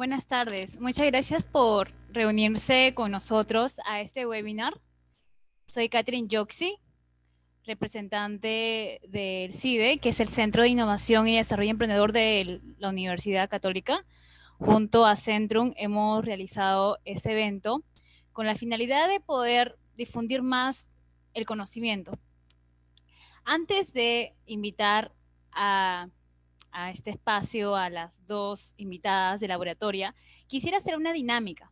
Buenas tardes. Muchas gracias por reunirse con nosotros a este webinar. Soy Catherine Yoxi, representante del CIDE, que es el Centro de Innovación y Desarrollo Emprendedor de la Universidad Católica. Junto a Centrum hemos realizado este evento con la finalidad de poder difundir más el conocimiento. Antes de invitar a este espacio a las dos invitadas de laboratoria, quisiera hacer una dinámica.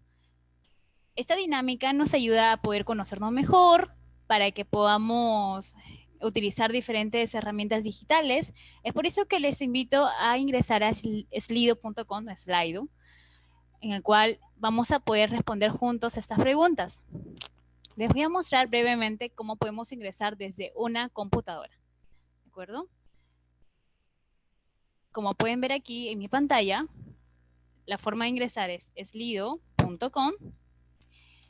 Esta dinámica nos ayuda a poder conocernos mejor, para que podamos utilizar diferentes herramientas digitales. Es por eso que les invito a ingresar a slido.com, Slido, en el cual vamos a poder responder juntos estas preguntas. Les voy a mostrar brevemente cómo podemos ingresar desde una computadora. ¿De acuerdo? Como pueden ver aquí en mi pantalla, la forma de ingresar es slido.com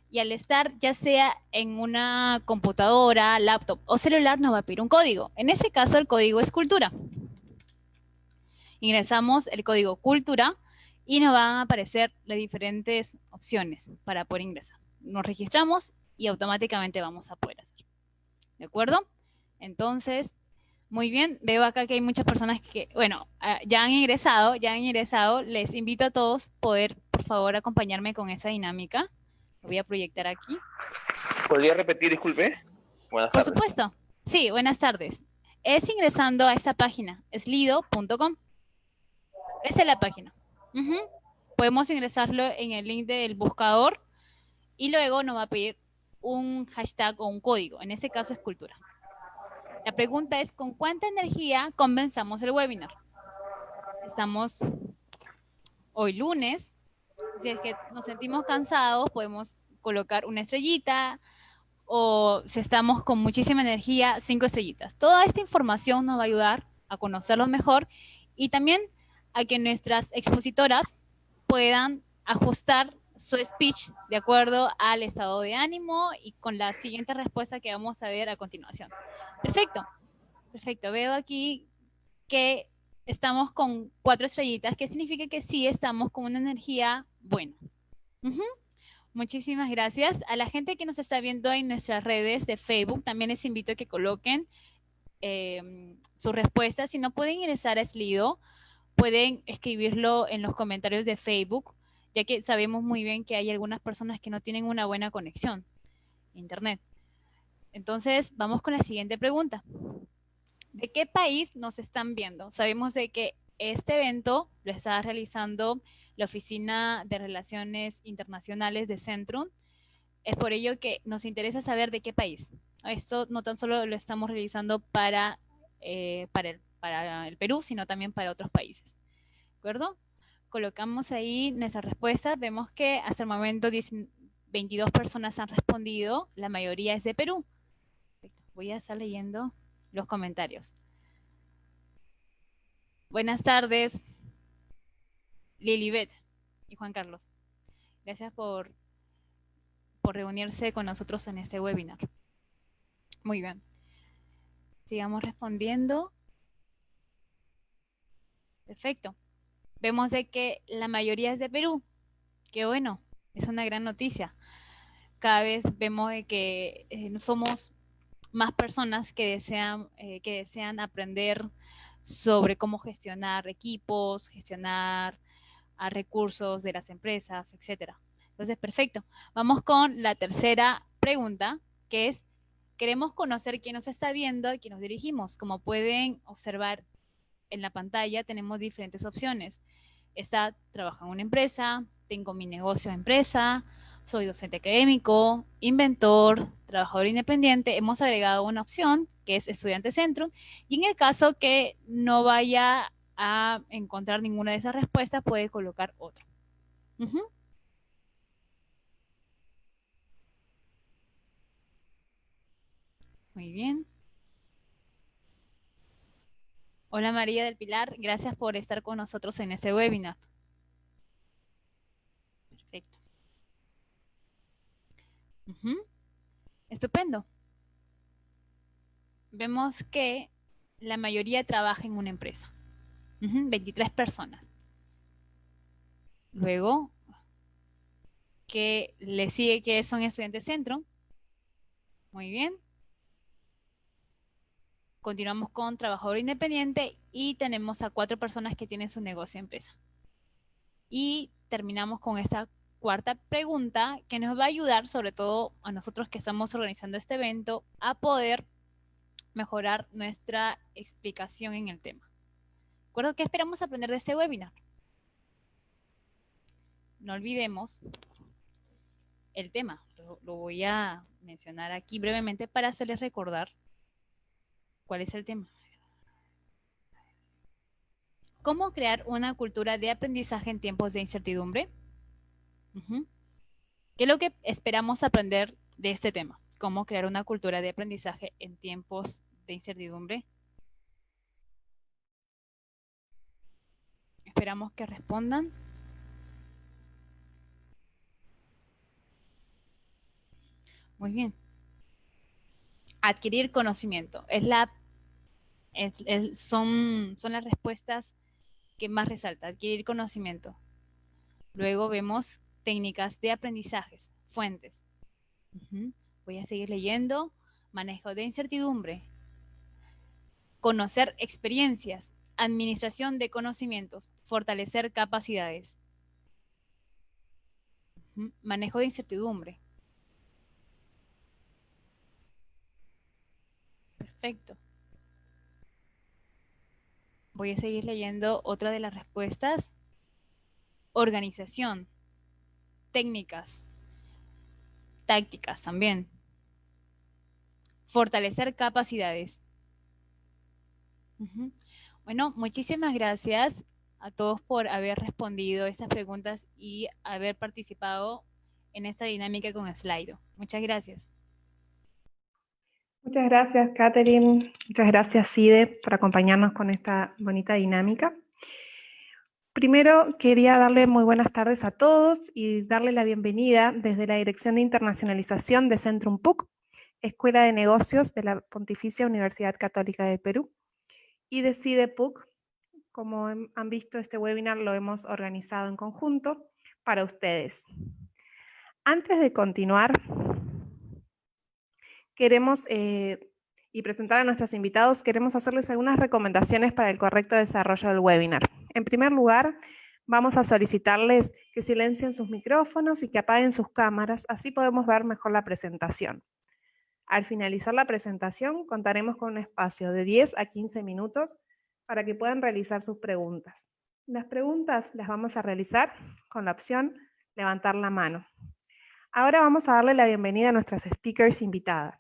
y al estar ya sea en una computadora, laptop o celular nos va a pedir un código. En ese caso el código es cultura. Ingresamos el código cultura y nos van a aparecer las diferentes opciones para poder ingresar. Nos registramos y automáticamente vamos a poder hacer. ¿De acuerdo? Entonces, muy bien, veo acá que hay muchas personas que, bueno, ya han ingresado. Les invito a todos a poder, por favor, acompañarme con esa dinámica. Lo voy a proyectar aquí. ¿Podría repetir, disculpe? Buenas tardes. Por supuesto. Sí, buenas tardes. Es ingresando a esta página, slido.com. Esta es la página. Podemos ingresarlo en el link del buscador y luego nos va a pedir un hashtag o un código. En este caso es cultura. La pregunta es, ¿con cuánta energía comenzamos el webinar? Estamos hoy lunes. Si es que nos sentimos cansados, podemos colocar una estrellita, o si estamos con muchísima energía, 5 estrellitas. Toda esta información nos va a ayudar a conocerlo mejor y también a que nuestras expositoras puedan ajustar su speech de acuerdo al estado de ánimo y con la siguiente respuesta que vamos a ver a continuación. Perfecto. Perfecto. Veo aquí que estamos con 4 estrellitas, que significa que sí estamos con una energía buena. Muchísimas gracias. A la gente que nos está viendo en nuestras redes de Facebook, también les invito a que coloquen sus respuestas. Si no pueden ingresar a Slido, pueden escribirlo en los comentarios de Facebook, ya que sabemos muy bien que hay algunas personas que no tienen una buena conexión a Internet. Entonces, vamos con la siguiente pregunta. ¿De qué país nos están viendo? Sabemos de que este evento lo está realizando la Oficina de Relaciones Internacionales de Centrum. Es por ello que nos interesa saber de qué país. Esto no tan solo lo estamos realizando para el Perú, sino también para otros países. ¿De acuerdo? Colocamos ahí nuestra respuesta. Vemos que hasta el momento 22 personas han respondido. La mayoría es de Perú. Voy a estar leyendo los comentarios. Buenas tardes, Lilibet y Juan Carlos. Gracias por reunirse con nosotros en este webinar. Muy bien. Sigamos respondiendo. Perfecto. Vemos de que la mayoría es de Perú. Qué bueno, es una gran noticia. Cada vez vemos de que somos más personas que desean aprender sobre cómo gestionar equipos, gestionar recursos de las empresas, etc. Entonces, perfecto. Vamos con la tercera pregunta, que es, queremos conocer quién nos está viendo y quién nos dirigimos. Como pueden observar en la pantalla, tenemos diferentes opciones. Está, trabajo en una empresa, tengo mi negocio de empresa, soy docente académico, inventor, trabajador independiente. Hemos agregado una opción que es estudiante Centrum, y en el caso que no vaya a encontrar ninguna de esas respuestas, puede colocar otra. Muy bien. Hola María del Pilar, gracias por estar con nosotros en este webinar. Perfecto. Estupendo. Vemos que la mayoría trabaja en una empresa. 23 personas. Luego, que le sigue que son estudiantes centro. Muy bien. Continuamos con trabajador independiente y tenemos a 4 personas que tienen su negocio empresa. Y terminamos con esta cuarta pregunta que nos va a ayudar, sobre todo a nosotros que estamos organizando este evento, a poder mejorar nuestra explicación en el tema. ¿De acuerdo? ¿Qué esperamos aprender de este webinar? No olvidemos el tema. Lo voy a mencionar aquí brevemente para hacerles recordar cuál es el tema. ¿Cómo crear una cultura de aprendizaje en tiempos de incertidumbre? ¿Qué es lo que esperamos aprender de este tema? ¿Cómo crear una cultura de aprendizaje en tiempos de incertidumbre? Esperamos que respondan. Muy bien. Adquirir conocimiento. Son las respuestas que más resalta. Adquirir conocimiento. Luego vemos técnicas de aprendizajes, fuentes. Voy a seguir leyendo. Manejo de incertidumbre. Conocer experiencias. Administración de conocimientos. Fortalecer capacidades. Manejo de incertidumbre. Perfecto. Voy a seguir leyendo otra de las respuestas. Organización. Técnicas. Tácticas también. Fortalecer capacidades. Bueno, muchísimas gracias a todos por haber respondido estas preguntas y haber participado en esta dinámica con Slido. Muchas gracias. Muchas gracias, Catherine. Muchas gracias, Cide, por acompañarnos con esta bonita dinámica. Primero, quería darle muy buenas tardes a todos y darle la bienvenida desde la Dirección de Internacionalización de Centrum PUC, Escuela de Negocios de la Pontificia Universidad Católica del Perú, y de CIDE PUC. Como han visto, este webinar lo hemos organizado en conjunto para ustedes. Antes de continuar, queremos, y presentar a nuestros invitados, queremos hacerles algunas recomendaciones para el correcto desarrollo del webinar. En primer lugar, vamos a solicitarles que silencien sus micrófonos y que apaguen sus cámaras, así podemos ver mejor la presentación. Al finalizar la presentación, contaremos con un espacio de 10 a 15 minutos para que puedan realizar sus preguntas. Las preguntas las vamos a realizar con la opción levantar la mano. Ahora vamos a darle la bienvenida a nuestras speakers invitadas.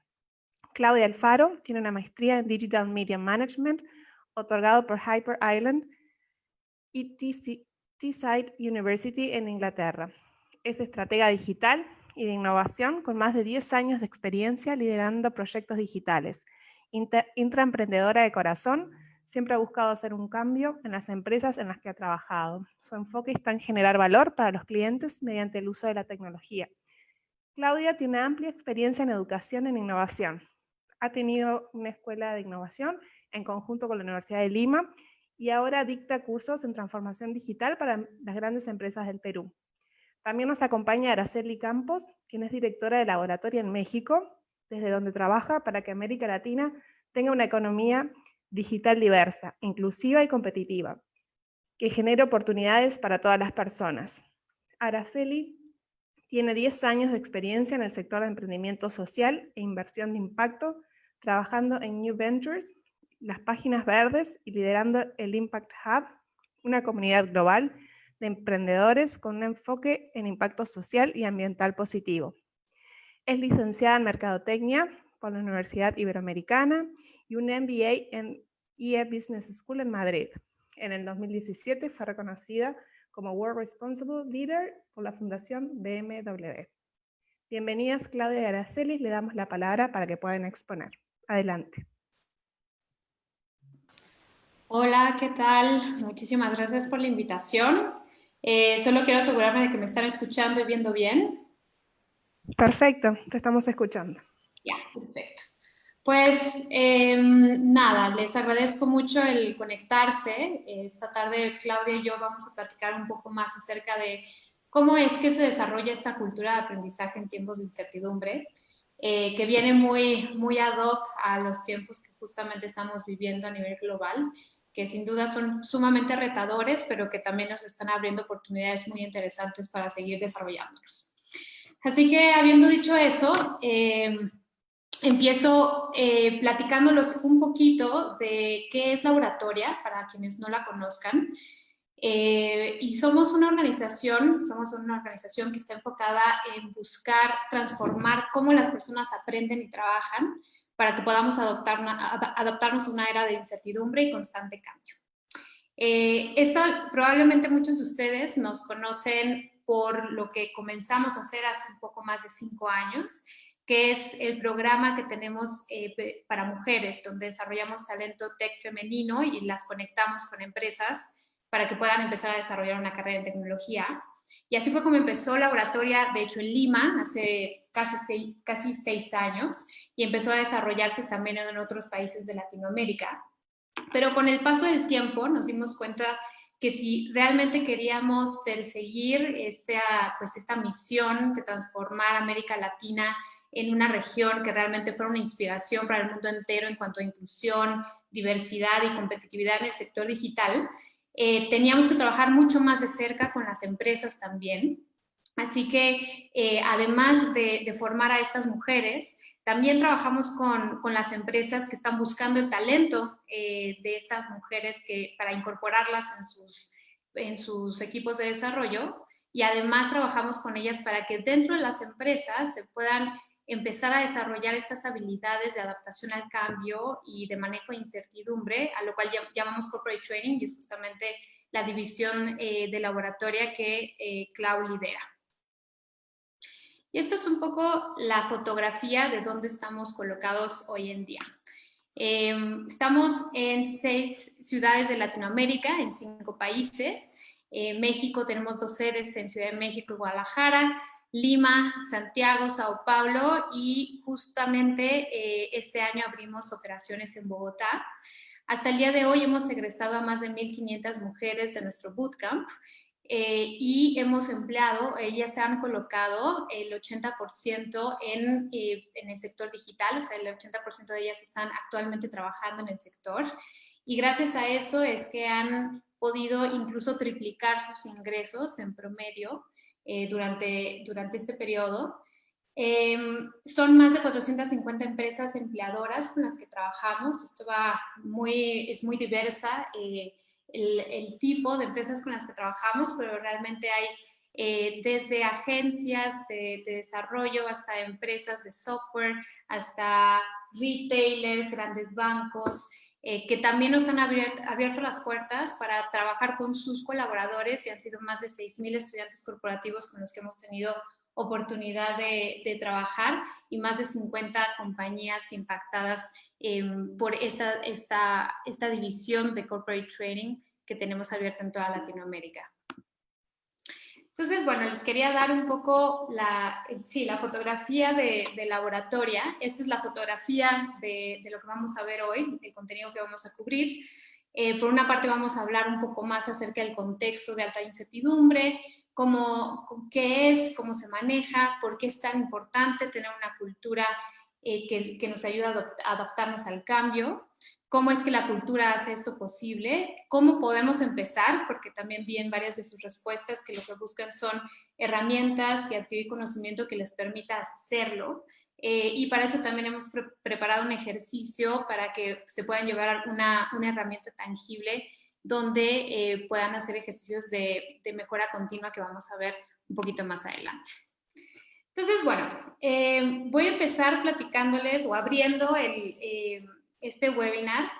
Claudia Alfaro tiene una maestría en Digital Media Management, otorgado por Hyper Island y Teesside University en Inglaterra. Es estratega digital y de innovación con más de 10 años de experiencia liderando proyectos digitales. Intraemprendedora de corazón, siempre ha buscado hacer un cambio en las empresas en las que ha trabajado. Su enfoque está en generar valor para los clientes mediante el uso de la tecnología. Claudia tiene amplia experiencia en educación e innovación. Ha tenido una escuela de innovación en conjunto con la Universidad de Lima y ahora dicta cursos en transformación digital para las grandes empresas del Perú. También nos acompaña Araceli Campos, quien es directora de laboratorio en México, desde donde trabaja para que América Latina tenga una economía digital diversa, inclusiva y competitiva, que genere oportunidades para todas las personas. Araceli tiene 10 años de experiencia en el sector de emprendimiento social e inversión de impacto, trabajando en New Ventures, las páginas verdes y liderando el Impact Hub, una comunidad global de emprendedores con un enfoque en impacto social y ambiental positivo. Es licenciada en Mercadotecnia por la Universidad Iberoamericana y un MBA en IE Business School en Madrid. En el 2017 fue reconocida como World Responsible Leader por la Fundación BMW. Bienvenidas, Claudia y Araceli, le damos la palabra para que puedan exponer. Adelante. Hola, ¿qué tal? Muchísimas gracias por la invitación. Solo quiero asegurarme de que me están escuchando y viendo bien. Perfecto, te estamos escuchando. Ya, perfecto. Pues nada, les agradezco mucho el conectarse. Esta tarde Claudia y yo vamos a platicar un poco más acerca de cómo es que se desarrolla esta cultura de aprendizaje en tiempos de incertidumbre, que viene muy ad hoc a los tiempos que justamente estamos viviendo a nivel global, que sin duda son sumamente retadores, pero que también nos están abriendo oportunidades muy interesantes para seguir desarrollándolos. Así que, habiendo dicho eso, empiezo platicándolos un poquito de qué es Laboratoria, para quienes no la conozcan. Y somos una organización que está enfocada en buscar transformar cómo las personas aprenden y trabajan para que podamos adaptarnos a una era de incertidumbre y constante cambio. Probablemente muchos de ustedes nos conocen por lo que comenzamos a hacer hace un poco más de 5 años, que es el programa que tenemos para mujeres, donde desarrollamos talento tech femenino y las conectamos con empresas para que puedan empezar a desarrollar una carrera en tecnología. Y así fue como empezó Laboratoria, de hecho en Lima, hace casi 6 años, y empezó a desarrollarse también en otros países de Latinoamérica. Pero con el paso del tiempo nos dimos cuenta que si realmente queríamos perseguir esta misión de transformar América Latina en una región que realmente fuera una inspiración para el mundo entero en cuanto a inclusión, diversidad y competitividad en el sector digital, teníamos que trabajar mucho más de cerca con las empresas también. Así que además de formar a estas mujeres, también trabajamos con las empresas que están buscando el talento de estas mujeres para incorporarlas en sus equipos de desarrollo, y además trabajamos con ellas para que dentro de las empresas se puedan empezar a desarrollar estas habilidades de adaptación al cambio y de manejo de incertidumbre, a lo cual llamamos Corporate Training, y es justamente la división de Laboratoria que Clau lidera. Y esto es un poco la fotografía de dónde estamos colocados hoy en día. Estamos en 6 ciudades de Latinoamérica, en 5 países. México, tenemos 2 sedes en Ciudad de México y Guadalajara, Lima, Santiago, Sao Paulo, y justamente este año abrimos operaciones en Bogotá. Hasta el día de hoy hemos egresado a más de 1,500 mujeres de nuestro bootcamp. Y hemos empleado, ellas se han colocado el 80% en el sector digital, o sea, el 80% de ellas están actualmente trabajando en el sector, y gracias a eso es que han podido incluso triplicar sus ingresos en promedio durante este periodo. Son más de 450 empresas empleadoras con las que trabajamos. Esto es muy diversa el tipo de empresas con las que trabajamos, pero realmente hay desde agencias de desarrollo hasta empresas de software, hasta retailers, grandes bancos, que también nos han abierto las puertas para trabajar con sus colaboradores, y han sido más de 6,000 estudiantes corporativos con los que hemos tenido oportunidad de trabajar, y más de 50 compañías impactadas por esta división de Corporate Training que tenemos abierta en toda Latinoamérica. Entonces, bueno, les quería dar un poco la fotografía de Laboratoria. Esta es la fotografía de lo que vamos a ver hoy, el contenido que vamos a cubrir. Por una parte vamos a hablar un poco más acerca del contexto de alta incertidumbre, qué es, cómo se maneja, por qué es tan importante tener una cultura que nos ayuda a adaptarnos al cambio, cómo es que la cultura hace esto posible, cómo podemos empezar, porque también vi en varias de sus respuestas que lo que buscan son herramientas y adquirir conocimiento que les permita hacerlo. Y para eso también hemos preparado un ejercicio para que se puedan llevar una herramienta tangible donde puedan hacer ejercicios de mejora continua que vamos a ver un poquito más adelante. Entonces, bueno, voy a empezar platicándoles o abriendo este webinar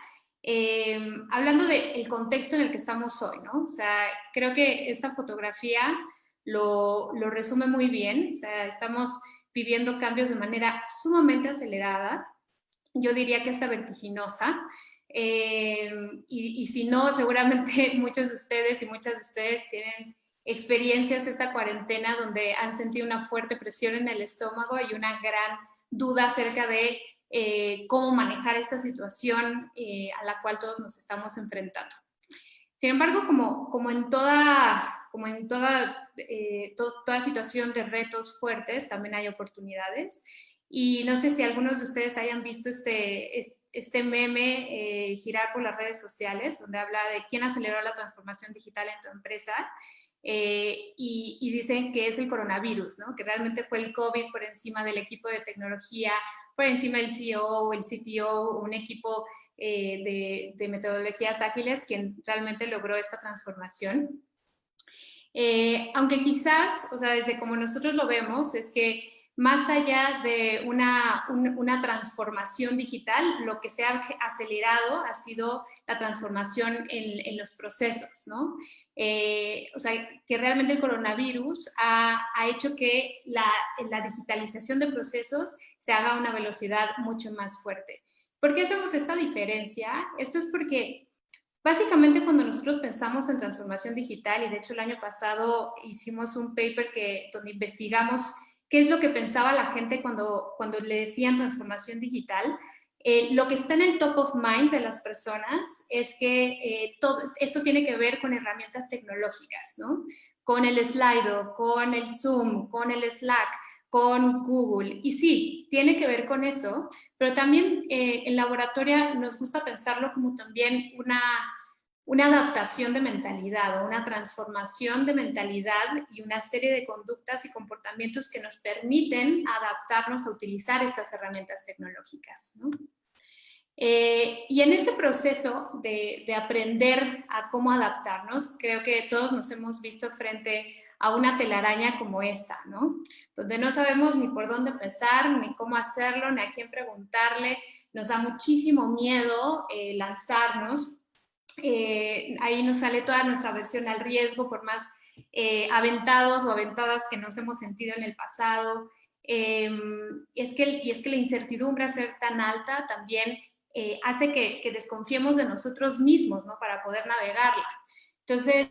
hablando del contexto en el que estamos hoy, ¿no? O sea, creo que esta fotografía lo resume muy bien. O sea, estamos viviendo cambios de manera sumamente acelerada, yo diría que hasta vertiginosa, y si no, seguramente muchos de ustedes y muchas de ustedes tienen experiencias esta cuarentena donde han sentido una fuerte presión en el estómago y una gran duda acerca de cómo manejar esta situación a la cual todos nos estamos enfrentando. Sin embargo, como en toda situación de retos fuertes, también hay oportunidades. Y no sé si algunos de ustedes hayan visto este meme girar por las redes sociales, donde habla de quién aceleró la transformación digital en tu empresa. Y dicen que es el coronavirus, ¿no? Que realmente fue el COVID por encima del equipo de tecnología, por encima del CEO, el CTO, un equipo de metodologías ágiles quien realmente logró esta transformación. Aunque quizás, o sea, desde como nosotros lo vemos, es que más allá de una transformación digital, lo que se ha acelerado ha sido la transformación en los procesos, ¿no? O sea, que realmente el coronavirus ha hecho que la digitalización de procesos se haga a una velocidad mucho más fuerte. ¿Por qué hacemos esta diferencia? Esto es porque básicamente cuando nosotros pensamos en transformación digital, y de hecho el año pasado hicimos un paper donde investigamos qué es lo que pensaba la gente cuando le decían transformación digital, lo que está en el top of mind de las personas es que todo esto tiene que ver con herramientas tecnológicas, ¿no? Con el Slido, con el Zoom, con el Slack, con Google. Y sí, tiene que ver con eso, pero también en laboratorio nos gusta pensarlo como también una adaptación de mentalidad o una transformación de mentalidad y una serie de conductas y comportamientos que nos permiten adaptarnos a utilizar estas herramientas tecnológicas, ¿no? Y en ese proceso de aprender a cómo adaptarnos, creo que todos nos hemos visto frente a una telaraña como esta, ¿no? Donde no sabemos ni por dónde empezar, ni cómo hacerlo, ni a quién preguntarle. Nos da muchísimo miedo lanzarnos. Ahí nos sale toda nuestra aversión al riesgo, por más aventados o aventadas que nos hemos sentido en el pasado. Y es que la incertidumbre a ser tan alta también hace que desconfiemos de nosotros mismos, ¿no? Para poder navegarla. Entonces,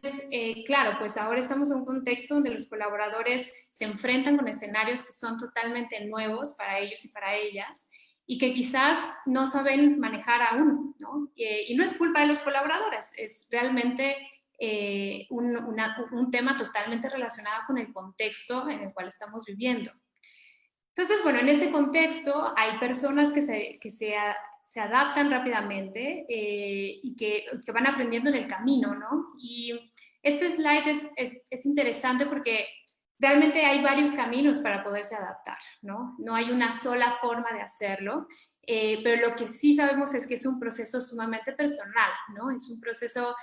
claro, pues ahora estamos en un contexto donde los colaboradores se enfrentan con escenarios que son totalmente nuevos para ellos y para ellas y que quizás no saben manejar aún, ¿no? Y no es culpa de los colaboradores, es realmente un tema totalmente relacionado con el contexto en el cual estamos viviendo. Entonces, bueno, en este contexto hay personas que se adaptan rápidamente y que van aprendiendo en el camino, ¿no? Y este slide es interesante porque realmente hay varios caminos para poderse adaptar, ¿no? No hay una sola forma de hacerlo, pero lo que sí sabemos es que es un proceso sumamente personal, ¿no? Es un proceso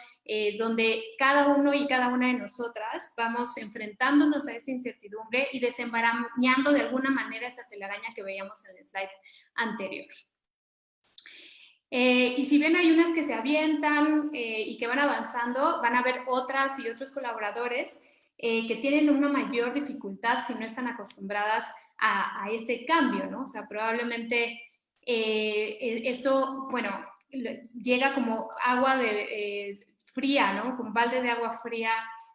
donde cada uno y cada una de nosotras vamos enfrentándonos a esta incertidumbre y desembarañando de alguna manera esa telaraña que veíamos en el slide anterior. Y si bien hay unas que se avientan y que van avanzando, van a haber otras y otros colaboradores que tienen una mayor dificultad si no están acostumbradas a ese cambio, ¿no? O sea, probablemente esto, bueno, llega como agua fría, ¿no? Con balde de agua fría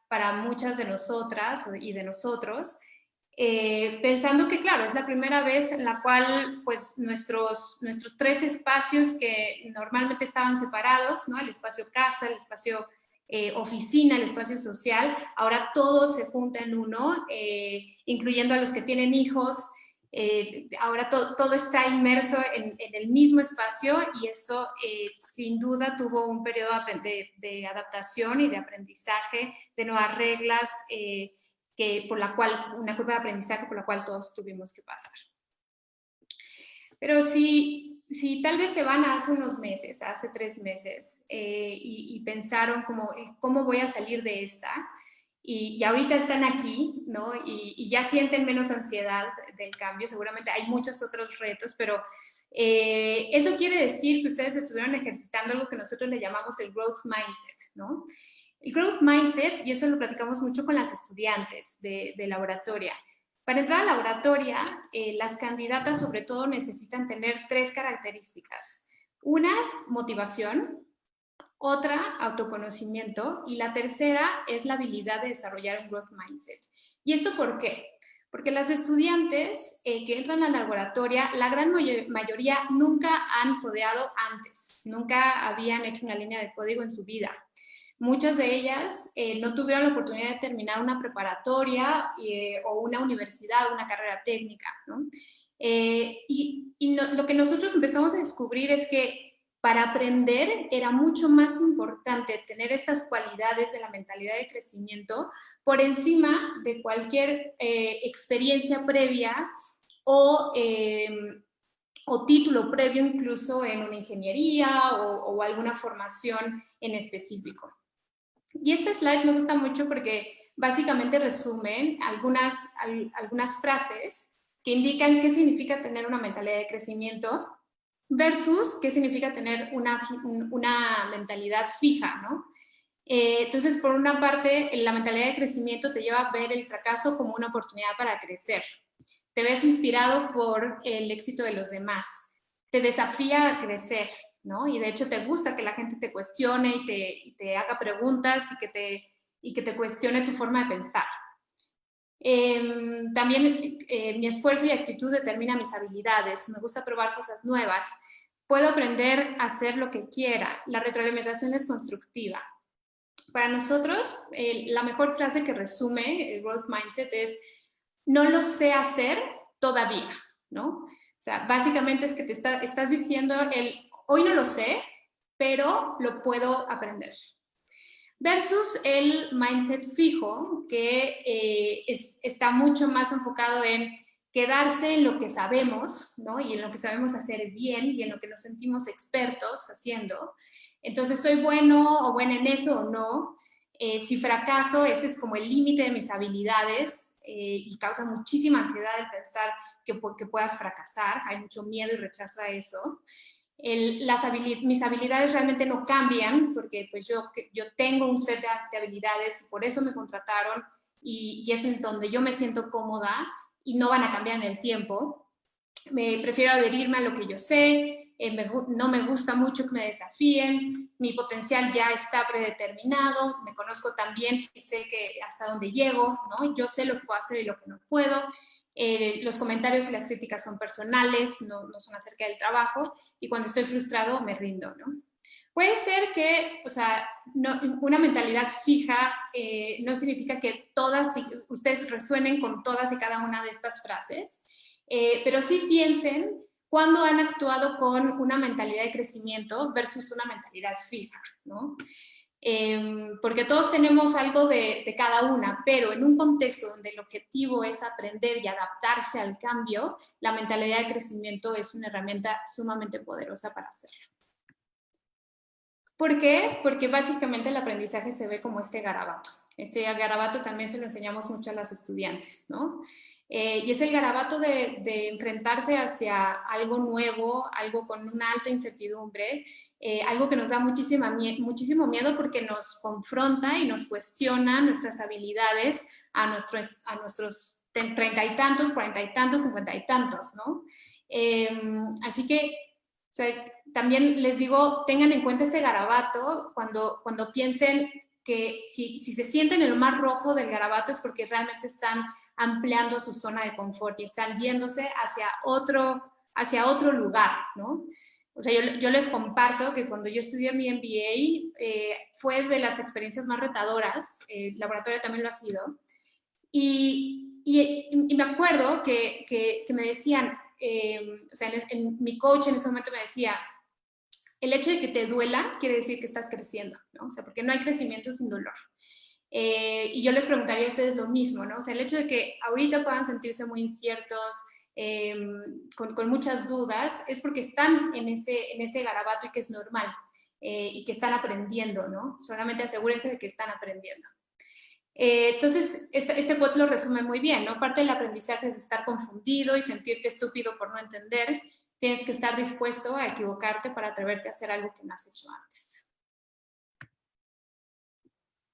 para muchas de nosotras y de nosotros, pensando que, claro, es la primera vez en la cual, pues, nuestros 3 espacios que normalmente estaban separados, ¿no? El espacio casa, el espacio oficina, el espacio social, ahora todo se junta en uno, incluyendo a los que tienen hijos. Ahora todo está inmerso en el mismo espacio y eso sin duda tuvo un periodo de adaptación y de aprendizaje, de nuevas reglas, una curva de aprendizaje por la cual todos tuvimos que pasar. Pero si tal vez se van hace unos meses, hace 3 meses, y pensaron cómo voy a salir de esta, y ahorita están aquí, ¿no? Y ya sienten menos ansiedad del cambio, seguramente hay muchos otros retos, pero eso quiere decir que ustedes estuvieron ejercitando algo que nosotros le llamamos el growth mindset, ¿no? El growth mindset, y eso lo platicamos mucho con las estudiantes de laboratoria. Para entrar a laboratoria, las candidatas sobre todo necesitan tener 3 características. Una, motivación. Otra, autoconocimiento. Y la tercera es la habilidad de desarrollar un growth mindset. ¿Y esto por qué? Porque las estudiantes que entran a la laboratoria, la gran mayoría nunca han codeado antes, nunca habían hecho una línea de código en su vida. Muchas de ellas no tuvieron la oportunidad de terminar una preparatoria o una universidad, una carrera técnica, ¿no? Lo que nosotros empezamos a descubrir es que para aprender era mucho más importante tener estas cualidades de la mentalidad de crecimiento por encima de cualquier experiencia previa o título previo incluso en una ingeniería o alguna formación en específico. Y este slide me gusta mucho porque básicamente resumen algunas frases que indican qué significa tener una mentalidad de crecimiento versus qué significa tener una mentalidad fija, ¿no? Entonces, por una parte, la mentalidad de crecimiento te lleva a ver el fracaso como una oportunidad para crecer. Te ves inspirado por el éxito de los demás. Te desafía a crecer, ¿no? Y de hecho te gusta que la gente te cuestione y te haga preguntas y que te cuestione tu forma de pensar. También mi esfuerzo y actitud determina mis habilidades. Me gusta probar cosas nuevas. Puedo aprender a hacer lo que quiera. La retroalimentación es constructiva. Para nosotros, la mejor frase que resume el Growth Mindset es: no lo sé hacer todavía, ¿no? O sea, básicamente es que te estás diciendo hoy no lo sé, pero lo puedo aprender. Versus el mindset fijo, que está mucho más enfocado en quedarse en lo que sabemos, ¿no? Y en lo que sabemos hacer bien y en lo que nos sentimos expertos haciendo. Entonces, ¿soy bueno o buena en eso o no? Si fracaso, ese es como el límite de mis habilidades y causa muchísima ansiedad el pensar que puedas fracasar. Hay mucho miedo y rechazo a eso. Mis habilidades realmente no cambian porque pues yo tengo un set de habilidades y por eso me contrataron y es en donde yo me siento cómoda y no van a cambiar en el tiempo. Prefiero adherirme a lo que yo sé. No me gusta mucho que me desafíen, mi potencial ya está predeterminado, me conozco tan bien que sé que hasta dónde llego, ¿no? Yo sé lo que puedo hacer y lo que no puedo. Los comentarios y las críticas son personales, no son acerca del trabajo, y cuando estoy frustrado me rindo, ¿no? Puede ser que, o sea, una mentalidad fija no significa que ustedes resuenen con todas y cada una de estas frases, pero sí piensen cuando han actuado con una mentalidad de crecimiento versus una mentalidad fija, ¿no? Porque todos tenemos algo de cada una, pero en un contexto donde el objetivo es aprender y adaptarse al cambio, la mentalidad de crecimiento es una herramienta sumamente poderosa para hacerlo. ¿Por qué? Porque básicamente el aprendizaje se ve como este garabato. Este garabato también se lo enseñamos mucho a las estudiantes, ¿no? Y es el garabato de enfrentarse hacia algo nuevo, algo con una alta incertidumbre, algo que nos da muchísimo miedo porque nos confronta y nos cuestiona nuestras habilidades a nuestros 30 y tantos, 40 y tantos, 50 y tantos, ¿no? Así que, o sea, también les digo, tengan en cuenta este garabato cuando piensen que si se sienten en el mar rojo del garabato es porque realmente están ampliando su zona de confort y están yéndose hacia otro lugar, ¿no? O sea, yo les comparto que cuando yo estudié mi MBA fue de las experiencias más retadoras, el laboratorio también lo ha sido, y me acuerdo que me decían, o sea, mi coach en ese momento me decía, el hecho de que te duela quiere decir que estás creciendo, ¿no? O sea, porque no hay crecimiento sin dolor. Y yo les preguntaría a ustedes lo mismo, ¿no? O sea, el hecho de que ahorita puedan sentirse muy inciertos, con muchas dudas, es porque están en ese garabato y que es normal, y que están aprendiendo, ¿no? Solamente asegúrense de que están aprendiendo. Entonces, este quote lo resume muy bien, ¿no? Parte del aprendizaje es estar confundido y sentirte estúpido por no entender. Tienes que estar dispuesto a equivocarte para atreverte a hacer algo que no has hecho antes.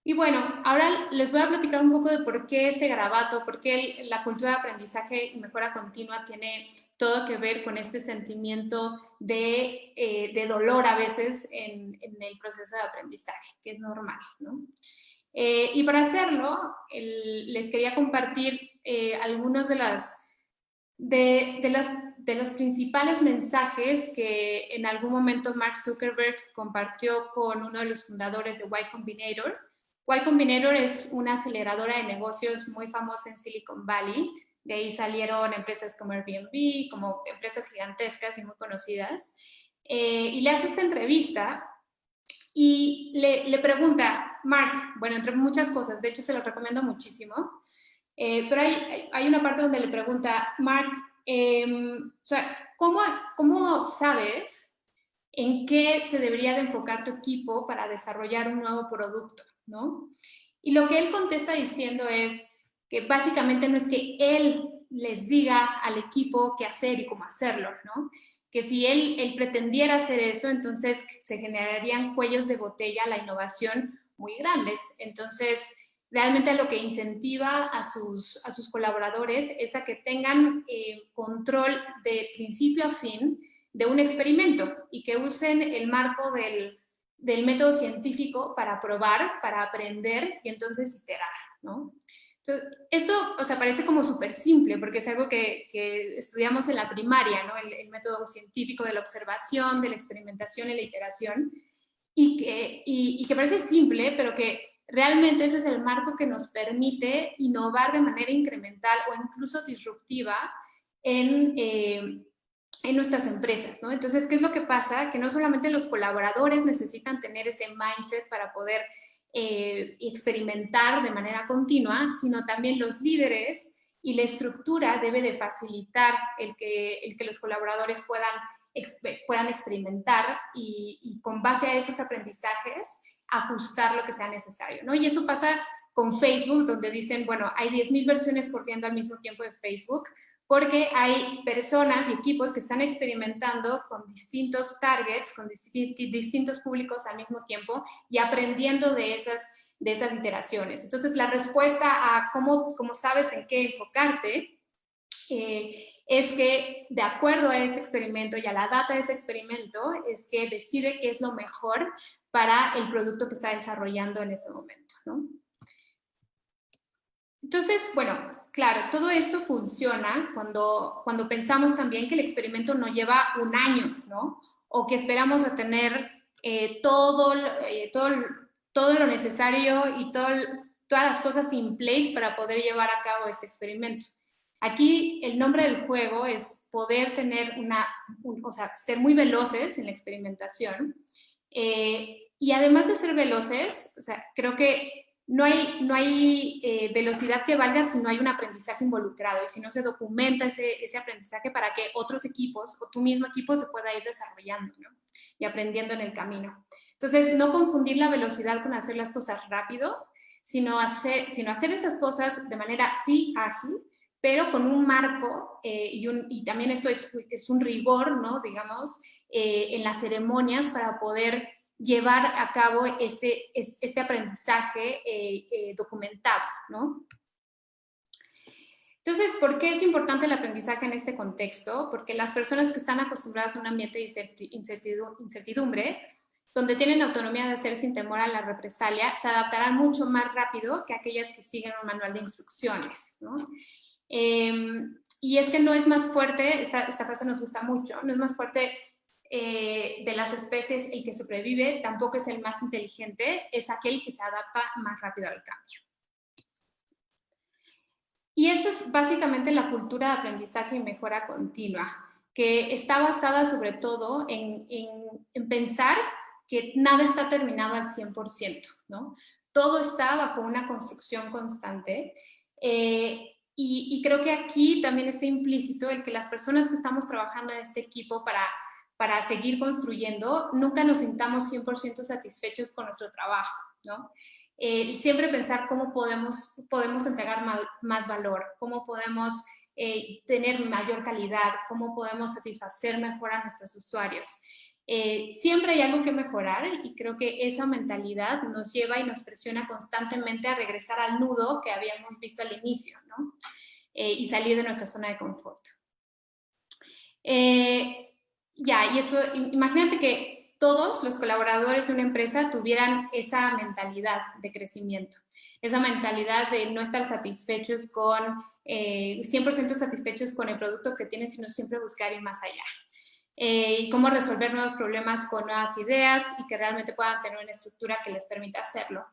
Y bueno, ahora les voy a platicar un poco de por qué este garabato, por qué la cultura de aprendizaje y mejora continua tiene todo que ver con este sentimiento de dolor a veces en el proceso de aprendizaje, que es normal, ¿no? Y para hacerlo, les quería compartir algunos de los principales mensajes que en algún momento Mark Zuckerberg compartió con uno de los fundadores de Y Combinator. Y Combinator es una aceleradora de negocios muy famosa en Silicon Valley. De ahí salieron empresas como Airbnb, como empresas gigantescas y muy conocidas. Y le hace esta entrevista y le pregunta, Mark, bueno, entre muchas cosas, de hecho se lo recomiendo muchísimo, pero hay una parte donde le pregunta, Mark, o sea, ¿cómo sabes en qué se debería de enfocar tu equipo para desarrollar un nuevo producto, ¿no? Y lo que él contesta diciendo es que básicamente no es que él les diga al equipo qué hacer y cómo hacerlo, ¿no? Que si él pretendiera hacer eso, entonces se generarían cuellos de botella a la innovación muy grandes. Entonces, realmente lo que incentiva a sus colaboradores es a que tengan control de principio a fin de un experimento y que usen el marco del método científico para probar, para aprender y entonces iterar, ¿no? Entonces, esto, o sea, parece como súper simple porque es algo que estudiamos en la primaria, ¿no? El método científico de la observación, de la experimentación y la iteración, y que parece simple, pero que realmente ese es el marco que nos permite innovar de manera incremental o incluso disruptiva en nuestras empresas, ¿no? Entonces, ¿qué es lo que pasa? Que no solamente los colaboradores necesitan tener ese mindset para poder experimentar de manera continua, sino también los líderes y la estructura debe de facilitar el que los colaboradores puedan experimentar y con base a esos aprendizajes ajustar lo que sea necesario, ¿no? Y eso pasa con Facebook, donde dicen, bueno, hay 10,000 versiones corriendo al mismo tiempo de Facebook, porque hay personas y equipos que están experimentando con distintos targets, con distintos públicos al mismo tiempo y aprendiendo de esas iteraciones. Entonces, la respuesta a cómo sabes en qué enfocarte es que de acuerdo a ese experimento y a la data de ese experimento es que decide qué es lo mejor para el producto que está desarrollando en ese momento, ¿no? Entonces, bueno, claro, todo esto funciona cuando pensamos también que el experimento no lleva un año, ¿no? O que esperamos a tener todo lo necesario y todas las cosas in place para poder llevar a cabo este experimento. Aquí el nombre del juego es poder tener o sea, ser muy veloces en la experimentación. Y además de ser veloces, o sea, creo que no hay velocidad que valga si no hay un aprendizaje involucrado y si no se documenta ese aprendizaje para que otros equipos o tu mismo equipo se pueda ir desarrollando, ¿no? Y aprendiendo en el camino. Entonces, no confundir la velocidad con hacer las cosas rápido, sino hacer esas cosas de manera sí ágil, pero con un marco y también esto es un rigor, ¿no? Digamos, en las ceremonias para poder llevar a cabo este aprendizaje documentado, ¿no? Entonces, ¿por qué es importante el aprendizaje en este contexto? Porque las personas que están acostumbradas a un ambiente de incertidumbre, donde tienen autonomía de hacer sin temor a la represalia, se adaptarán mucho más rápido que aquellas que siguen un manual de instrucciones, ¿no? Y es que no es más fuerte, esta frase nos gusta mucho, no es más fuerte de las especies el que sobrevive, tampoco es el más inteligente, es aquel que se adapta más rápido al cambio. Y esta es básicamente la cultura de aprendizaje y mejora continua, que está basada sobre todo en pensar que nada está terminado al 100%, ¿no? Todo está bajo una construcción constante. Y creo que aquí también está implícito el que las personas que estamos trabajando en este equipo para seguir construyendo, nunca nos sintamos 100% satisfechos con nuestro trabajo, ¿no? Siempre pensar cómo podemos entregar más valor, cómo podemos tener mayor calidad, cómo podemos satisfacer mejor a nuestros usuarios. Siempre hay algo que mejorar y creo que esa mentalidad nos lleva y nos presiona constantemente a regresar al nudo que habíamos visto al inicio, ¿no? Y salir de nuestra zona de confort. Y esto, imagínate que todos los colaboradores de una empresa tuvieran esa mentalidad de crecimiento, esa mentalidad de no estar satisfechos con, 100% satisfechos con el producto que tienen, sino siempre buscar ir más allá. Y cómo resolver nuevos problemas con nuevas ideas y que realmente puedan tener una estructura que les permita hacerlo.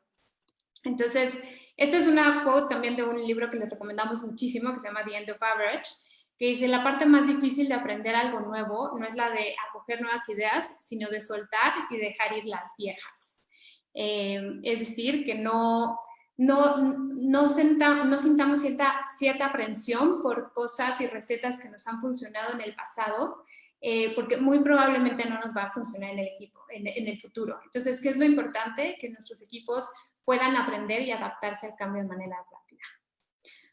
Entonces, esta es una quote también de un libro que les recomendamos muchísimo, que se llama The End of Average, que dice, la parte más difícil de aprender algo nuevo no es la de acoger nuevas ideas, sino de soltar y dejar ir las viejas. Es decir, que no sintamos cierta aprensión por cosas y recetas que nos han funcionado en el pasado, porque muy probablemente no nos va a funcionar en el equipo, en el futuro. Entonces, ¿qué es lo importante? Que nuestros equipos puedan aprender y adaptarse al cambio de manera rápida.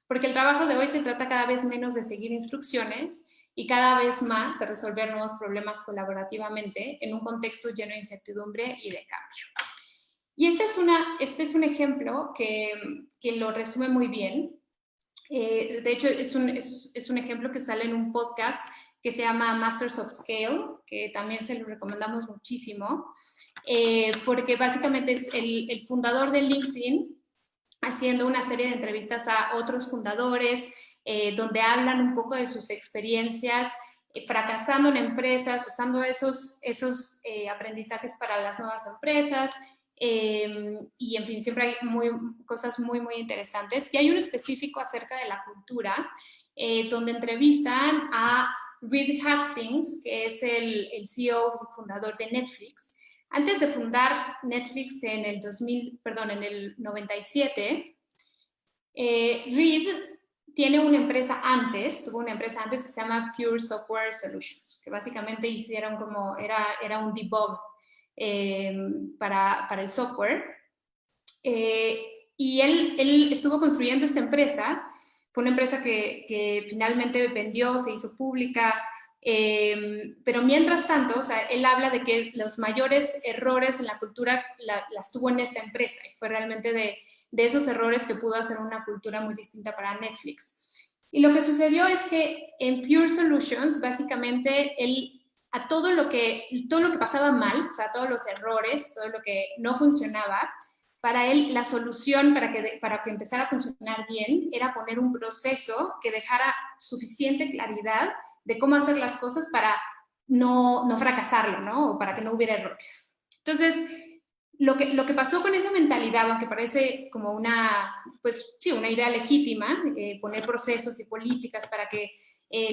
Porque el trabajo de hoy se trata cada vez menos de seguir instrucciones y cada vez más de resolver nuevos problemas colaborativamente en un contexto lleno de incertidumbre y de cambio. Y este es un ejemplo que lo resume muy bien. De hecho, es un ejemplo que sale en un podcast que se llama Masters of Scale, que también se lo recomendamos muchísimo, porque básicamente es el fundador de LinkedIn haciendo una serie de entrevistas a otros fundadores, donde hablan un poco de sus experiencias fracasando en empresas, usando esos aprendizajes para las nuevas empresas, y en fin, siempre hay cosas muy, muy interesantes. Y hay uno específico acerca de la cultura, donde entrevistan a Reed Hastings, que es el CEO fundador de Netflix. Antes de fundar Netflix en el 97, Reed tuvo una empresa antes que se llama Pure Software Solutions, que básicamente hicieron como, era un debug para el software. Y él estuvo construyendo esta empresa. Fue una empresa que finalmente vendió, se hizo pública, pero mientras tanto, o sea, él habla de que los mayores errores en la cultura las tuvo en esta empresa, y fue realmente de esos errores que pudo hacer una cultura muy distinta para Netflix. Y lo que sucedió es que en Pure Solutions, básicamente, a todo lo que pasaba mal, o sea, todos los errores, todo lo que no funcionaba, para él la solución para que empezara a funcionar bien era poner un proceso que dejara suficiente claridad de cómo hacer las cosas para no fracasarlo, ¿no? O para que no hubiera errores. Entonces, lo que pasó con esa mentalidad, aunque parece como una idea legítima, poner procesos y políticas para que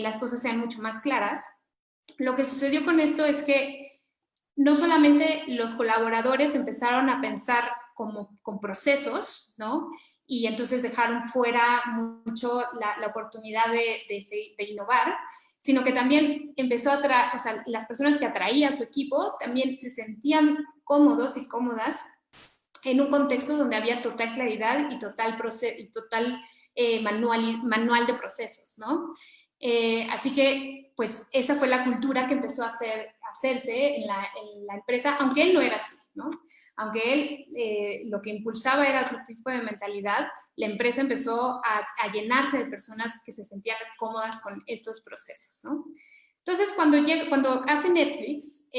las cosas sean mucho más claras, lo que sucedió con esto es que no solamente los colaboradores empezaron a pensar con procesos, ¿no? Y entonces dejaron fuera mucho la oportunidad de innovar, sino que también empezó o sea, las personas que atraía a su equipo también se sentían cómodos y cómodas en un contexto donde había total claridad y total manual de procesos, ¿no? Así que, pues, esa fue la cultura que empezó a hacerse en la empresa, aunque él no era así, ¿no? Aunque él lo que impulsaba era otro tipo de mentalidad, la empresa empezó a llenarse de personas que se sentían cómodas con estos procesos, ¿no? Entonces, cuando hace Netflix,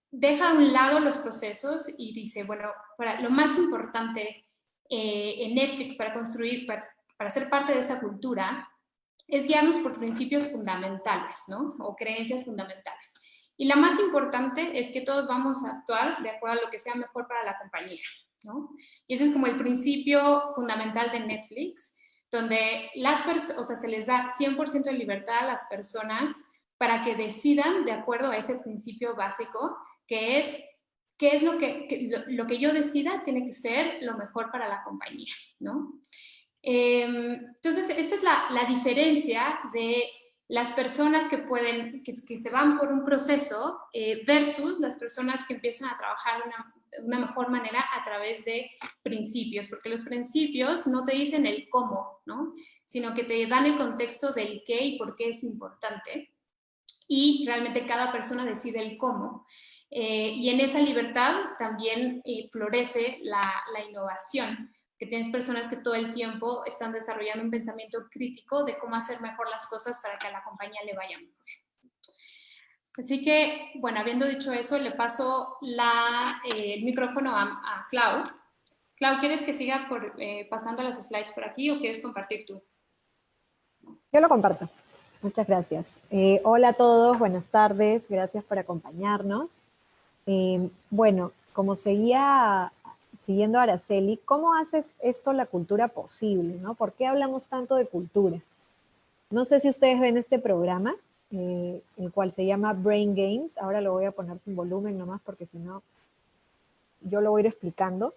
deja a un lado los procesos y dice, bueno, lo más importante en Netflix para ser parte de esta cultura es guiarnos por principios fundamentales, ¿no? O creencias fundamentales. Y la más importante es que todos vamos a actuar de acuerdo a lo que sea mejor para la compañía, ¿no? Y ese es como el principio fundamental de Netflix, donde se les da 100% de libertad a las personas para que decidan de acuerdo a ese principio básico, que es lo que yo decida tiene que ser lo mejor para la compañía, ¿no? Entonces, esta es la diferencia de las personas que se van por un proceso versus las personas que empiezan a trabajar de una mejor manera a través de principios, porque los principios no te dicen el cómo, ¿no? Sino que te dan el contexto del qué y por qué es importante, y realmente cada persona decide el cómo. Y en esa libertad también florece la innovación, que tienes personas que todo el tiempo están desarrollando un pensamiento crítico de cómo hacer mejor las cosas para que a la compañía le vaya mejor. Así que, bueno, habiendo dicho eso, le paso el micrófono a Clau. Clau, ¿quieres que siga pasando las slides por aquí o quieres compartir tú? Yo lo comparto. Muchas gracias. Hola a todos, buenas tardes, gracias por acompañarnos. Bueno, como siguiendo a Araceli, ¿cómo hace esto la cultura posible, ¿no? ¿Por qué hablamos tanto de cultura? No sé si ustedes ven este programa, el cual se llama Brain Games. Ahora lo voy a poner sin volumen nomás porque si no, yo lo voy a ir explicando.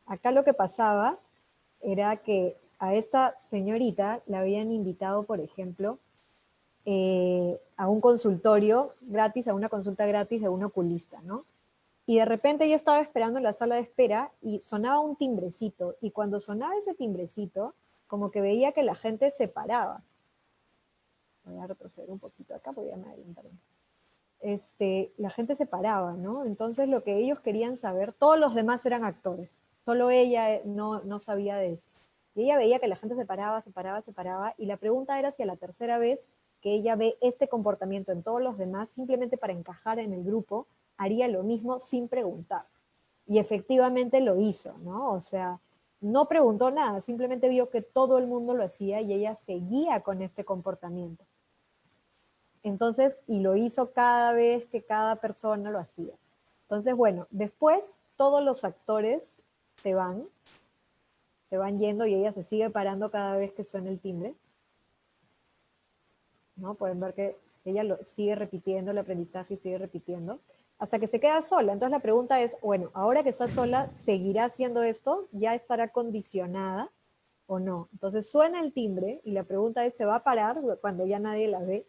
Acá lo que pasaba era que a esta señorita la habían invitado, por ejemplo, a un consultorio gratis, a una consulta gratis de un oculista, ¿no? Y de repente ella estaba esperando en la sala de espera y sonaba un timbrecito. Y cuando sonaba ese timbrecito, como que veía que la gente se paraba. Voy a retroceder un poquito acá porque ya me adelantaron. La gente se paraba, ¿no? Entonces lo que ellos querían saber, todos los demás eran actores, solo ella no sabía de eso. Y ella veía que la gente se paraba, y la pregunta era si a la tercera vez que ella ve este comportamiento en todos los demás, simplemente para encajar en el grupo, haría lo mismo sin preguntar. Y efectivamente lo hizo, ¿no? O sea, no preguntó nada, simplemente vio que todo el mundo lo hacía y ella seguía con este comportamiento. Entonces, y lo hizo cada vez que cada persona lo hacía. Entonces, bueno, después todos los actores se van yendo y ella se sigue parando cada vez que suena el timbre. ¿No? Pueden ver que ella sigue repitiendo el aprendizaje y sigue repitiendo, hasta que se queda sola. Entonces la pregunta es, bueno, ahora que está sola, ¿seguirá haciendo esto? ¿Ya estará condicionada o no? Entonces suena el timbre y la pregunta es, ¿se va a parar cuando ya nadie la ve?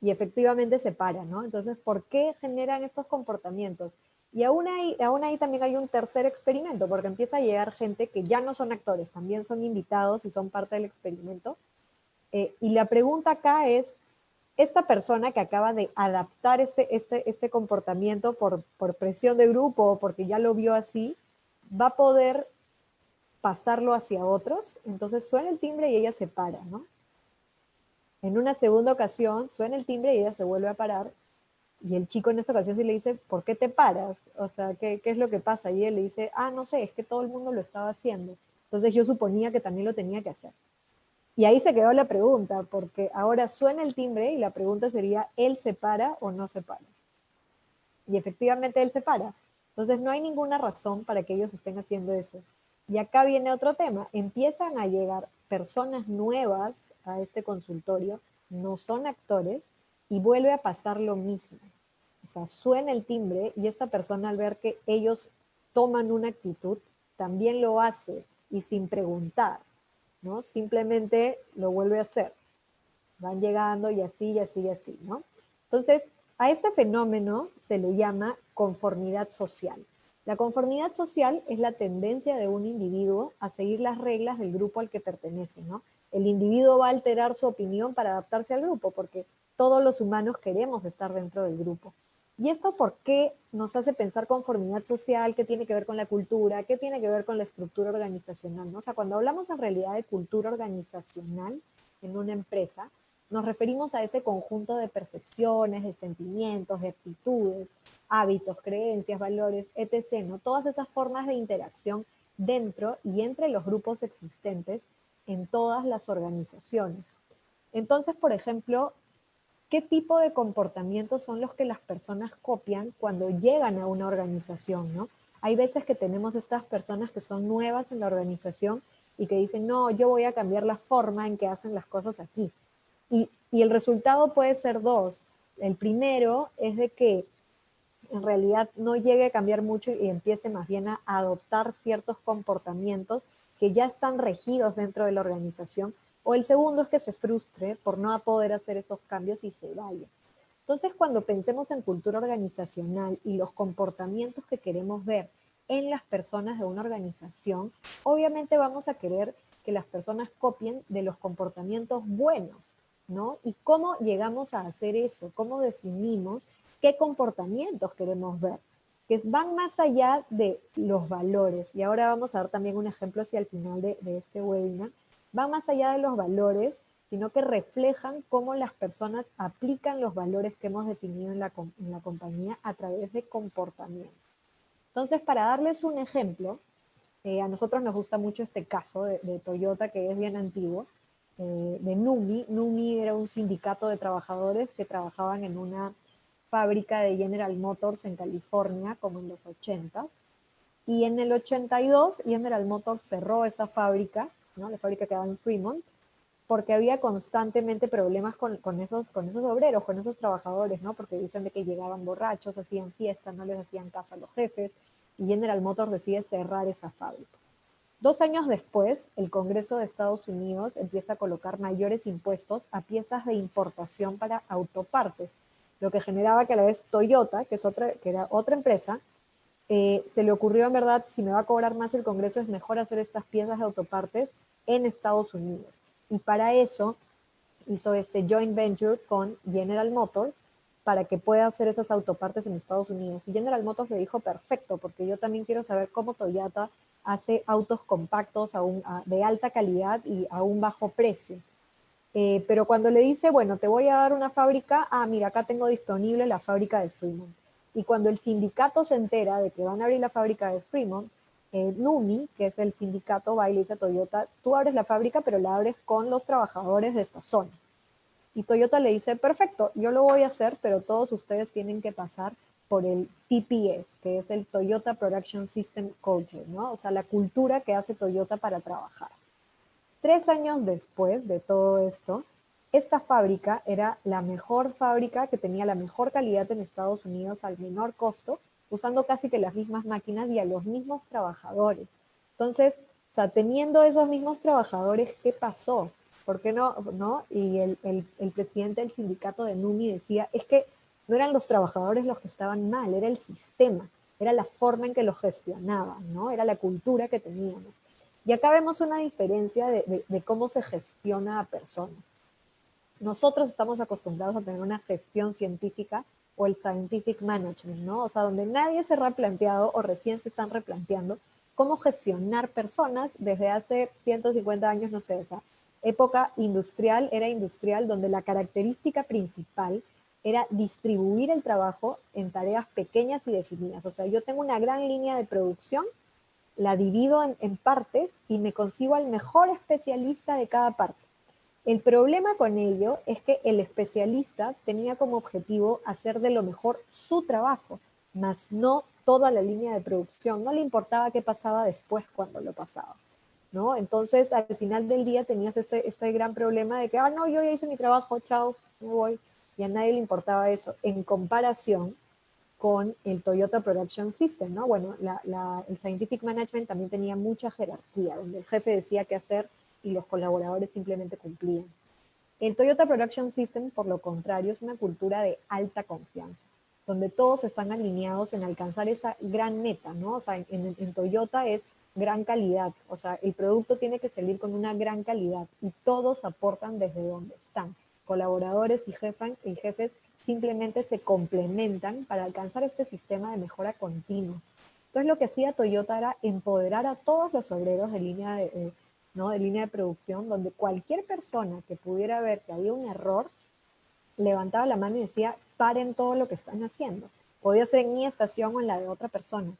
Y efectivamente se para, ¿no? Entonces, ¿por qué generan estos comportamientos? Y aún ahí también hay un tercer experimento, porque empieza a llegar gente que ya no son actores, también son invitados y son parte del experimento. Y la pregunta acá es, esta persona que acaba de adaptar este comportamiento por presión de grupo o porque ya lo vio así, va a poder pasarlo hacia otros. Entonces suena el timbre y ella se para, ¿no? En una segunda ocasión suena el timbre y ella se vuelve a parar y el chico en esta ocasión sí le dice, ¿por qué te paras? O sea, ¿qué es lo que pasa? Y él le dice, no sé, es que todo el mundo lo estaba haciendo. Entonces yo suponía que también lo tenía que hacer. Y ahí se quedó la pregunta, porque ahora suena el timbre y la pregunta sería, ¿él se para o no se para? Y efectivamente él se para. Entonces no hay ninguna razón para que ellos estén haciendo eso. Y acá viene otro tema. Empiezan a llegar personas nuevas a este consultorio, no son actores, y vuelve a pasar lo mismo. O sea, suena el timbre y esta persona al ver que ellos toman una actitud, también lo hace y sin preguntar, ¿no? Simplemente lo vuelve a hacer. Van llegando y así, y así, y así, ¿no? Entonces, a este fenómeno se le llama conformidad social. La conformidad social es la tendencia de un individuo a seguir las reglas del grupo al que pertenece, ¿no? El individuo va a alterar su opinión para adaptarse al grupo, porque todos los humanos queremos estar dentro del grupo. ¿Y esto por qué nos hace pensar conformidad social? ¿Qué tiene que ver con la cultura? ¿Qué tiene que ver con la estructura organizacional? ¿No? O sea, cuando hablamos en realidad de cultura organizacional en una empresa, nos referimos a ese conjunto de percepciones, de sentimientos, de actitudes, hábitos, creencias, valores, etc., ¿no? Todas esas formas de interacción dentro y entre los grupos existentes en todas las organizaciones. Entonces, por ejemplo, ¿qué tipo de comportamientos son los que las personas copian cuando llegan a una organización, ¿no? Hay veces que tenemos estas personas que son nuevas en la organización y que dicen, no, yo voy a cambiar la forma en que hacen las cosas aquí. Y el resultado puede ser dos. El primero es de que en realidad no llegue a cambiar mucho y empiece más bien a adoptar ciertos comportamientos que ya están regidos dentro de la organización. O el segundo es que se frustre por no poder hacer esos cambios y se vaya. Entonces, cuando pensemos en cultura organizacional y los comportamientos que queremos ver en las personas de una organización, obviamente vamos a querer que las personas copien de los comportamientos buenos, ¿no? ¿Y cómo llegamos a hacer eso? ¿Cómo definimos qué comportamientos queremos ver? Que van más allá de los valores. Y ahora vamos a dar también un ejemplo hacia el final de este webinar. Va más allá de los valores sino que reflejan cómo las personas aplican los valores que hemos definido en la compañía a través de comportamiento. Entonces, para darles un ejemplo, a nosotros nos gusta mucho este caso de Toyota, que es bien antiguo, de NUMMI. NUMMI era un sindicato de trabajadores que trabajaban en una fábrica de General Motors en California, como en los 80s. Y en el 82, General Motors cerró esa fábrica, ¿no? La fábrica quedaba en Fremont, porque había constantemente problemas con esos obreros, con esos trabajadores, ¿no? Porque dicen de que llegaban borrachos, hacían fiestas, no les hacían caso a los jefes, y General Motors decide cerrar esa fábrica. 2 años después, el Congreso de Estados Unidos empieza a colocar mayores impuestos a piezas de importación para autopartes, lo que generaba que a la vez Toyota, que era otra empresa, se le ocurrió, en verdad, si me va a cobrar más el Congreso, es mejor hacer estas piezas de autopartes en Estados Unidos. Y para eso hizo este joint venture con General Motors para que pueda hacer esas autopartes en Estados Unidos. Y General Motors le dijo, perfecto, porque yo también quiero saber cómo Toyota hace autos compactos de alta calidad y a un bajo precio. Pero cuando le dice, bueno, te voy a dar una fábrica, mira, acá tengo disponible la fábrica de Fremont. Y cuando el sindicato se entera de que van a abrir la fábrica de Fremont, NUMMI, que es el sindicato, va y le dice a Toyota, tú abres la fábrica, pero la abres con los trabajadores de esta zona. Y Toyota le dice, perfecto, yo lo voy a hacer, pero todos ustedes tienen que pasar por el TPS, que es el Toyota Production System Culture, ¿no? O sea, la cultura que hace Toyota para trabajar. 3 años después de todo esto, esta fábrica era la mejor fábrica que tenía la mejor calidad en Estados Unidos al menor costo, usando casi que las mismas máquinas y a los mismos trabajadores. Entonces, o sea, teniendo esos mismos trabajadores, ¿qué pasó? ¿Por qué no? Y el presidente del sindicato de NUMMI decía, es que no eran los trabajadores los que estaban mal, era el sistema, era la forma en que los gestionaban, ¿no? Era la cultura que teníamos. Y acá vemos una diferencia de cómo se gestiona a personas. Nosotros estamos acostumbrados a tener una gestión científica o el scientific management, ¿no? O sea, donde nadie se ha replanteado o recién se están replanteando cómo gestionar personas desde hace 150 años, no sé, o sea, época industrial, era industrial, donde la característica principal era distribuir el trabajo en tareas pequeñas y definidas. O sea, yo tengo una gran línea de producción, la divido en partes y me consigo al mejor especialista de cada parte. El problema con ello es que el especialista tenía como objetivo hacer de lo mejor su trabajo, más no toda la línea de producción. No le importaba qué pasaba después cuando lo pasaba, ¿no? Entonces, al final del día tenías este gran problema de que, no, yo ya hice mi trabajo, chao, me voy. Y a nadie le importaba eso, en comparación con el Toyota Production System, ¿no? Bueno, el Scientific Management también tenía mucha jerarquía, donde el jefe decía qué hacer y los colaboradores simplemente cumplían. El Toyota Production System, por lo contrario, es una cultura de alta confianza, donde todos están alineados en alcanzar esa gran meta, ¿no? O sea, en Toyota es gran calidad, o sea, el producto tiene que salir con una gran calidad y todos aportan desde donde están. Colaboradores y jefes simplemente se complementan para alcanzar este sistema de mejora continua. Entonces, lo que hacía Toyota era empoderar a todos los obreros de línea de producción, donde cualquier persona que pudiera ver que había un error, levantaba la mano y decía, paren todo lo que están haciendo. Podía ser en mi estación o en la de otra persona,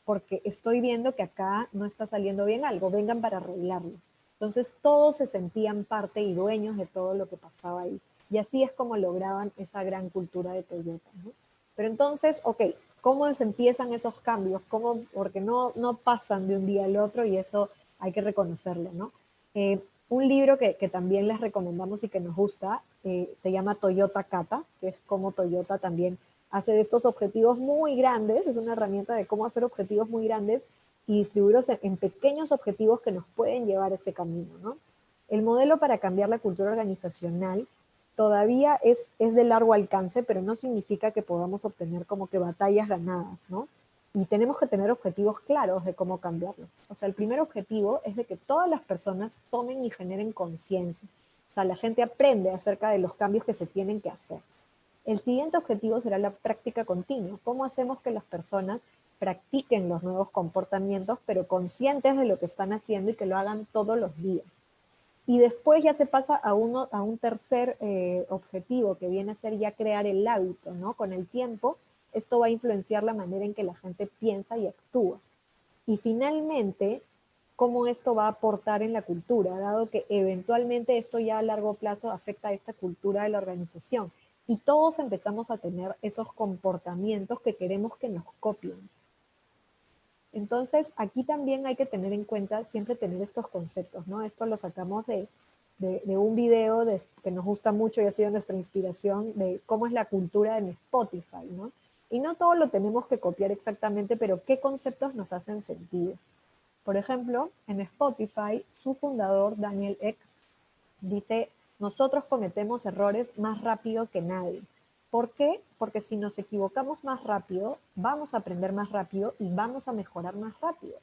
porque estoy viendo que acá no está saliendo bien algo, vengan para arreglarlo. Entonces todos se sentían parte y dueños de todo lo que pasaba ahí. Y así es como lograban esa gran cultura de Toyota, ¿no? Pero entonces, ok, ¿cómo se empiezan esos cambios? ¿Cómo? Porque no pasan de un día al otro y eso hay que reconocerlo, ¿no? Un libro que también les recomendamos y que nos gusta se llama Toyota Kata, que es como Toyota también hace de estos objetivos muy grandes, es una herramienta de cómo hacer objetivos muy grandes y distribuirlos en pequeños objetivos que nos pueden llevar a ese camino, ¿no? El modelo para cambiar la cultura organizacional todavía es de largo alcance, pero no significa que podamos obtener como que batallas ganadas, ¿no? Y tenemos que tener objetivos claros de cómo cambiarlos. O sea, el primer objetivo es de que todas las personas tomen y generen conciencia. O sea, la gente aprende acerca de los cambios que se tienen que hacer. El siguiente objetivo será la práctica continua. ¿Cómo hacemos que las personas practiquen los nuevos comportamientos, pero conscientes de lo que están haciendo y que lo hagan todos los días? Y después ya se pasa a un tercer objetivo, que viene a ser ya crear el hábito, ¿no? Con el tiempo, esto va a influenciar la manera en que la gente piensa y actúa. Y finalmente, cómo esto va a aportar en la cultura, dado que eventualmente esto ya a largo plazo afecta a esta cultura de la organización. Y todos empezamos a tener esos comportamientos que queremos que nos copien. Entonces, aquí también hay que tener en cuenta, siempre tener estos conceptos, ¿no? Esto lo sacamos de un video que nos gusta mucho y ha sido nuestra inspiración de cómo es la cultura en Spotify, ¿no? Y no todo lo tenemos que copiar exactamente, pero qué conceptos nos hacen sentido. Por ejemplo, en Spotify, su fundador, Daniel Ek, dice, nosotros cometemos errores más rápido que nadie. ¿Por qué? Porque si nos equivocamos más rápido, vamos a aprender más rápido y vamos a mejorar más rápido.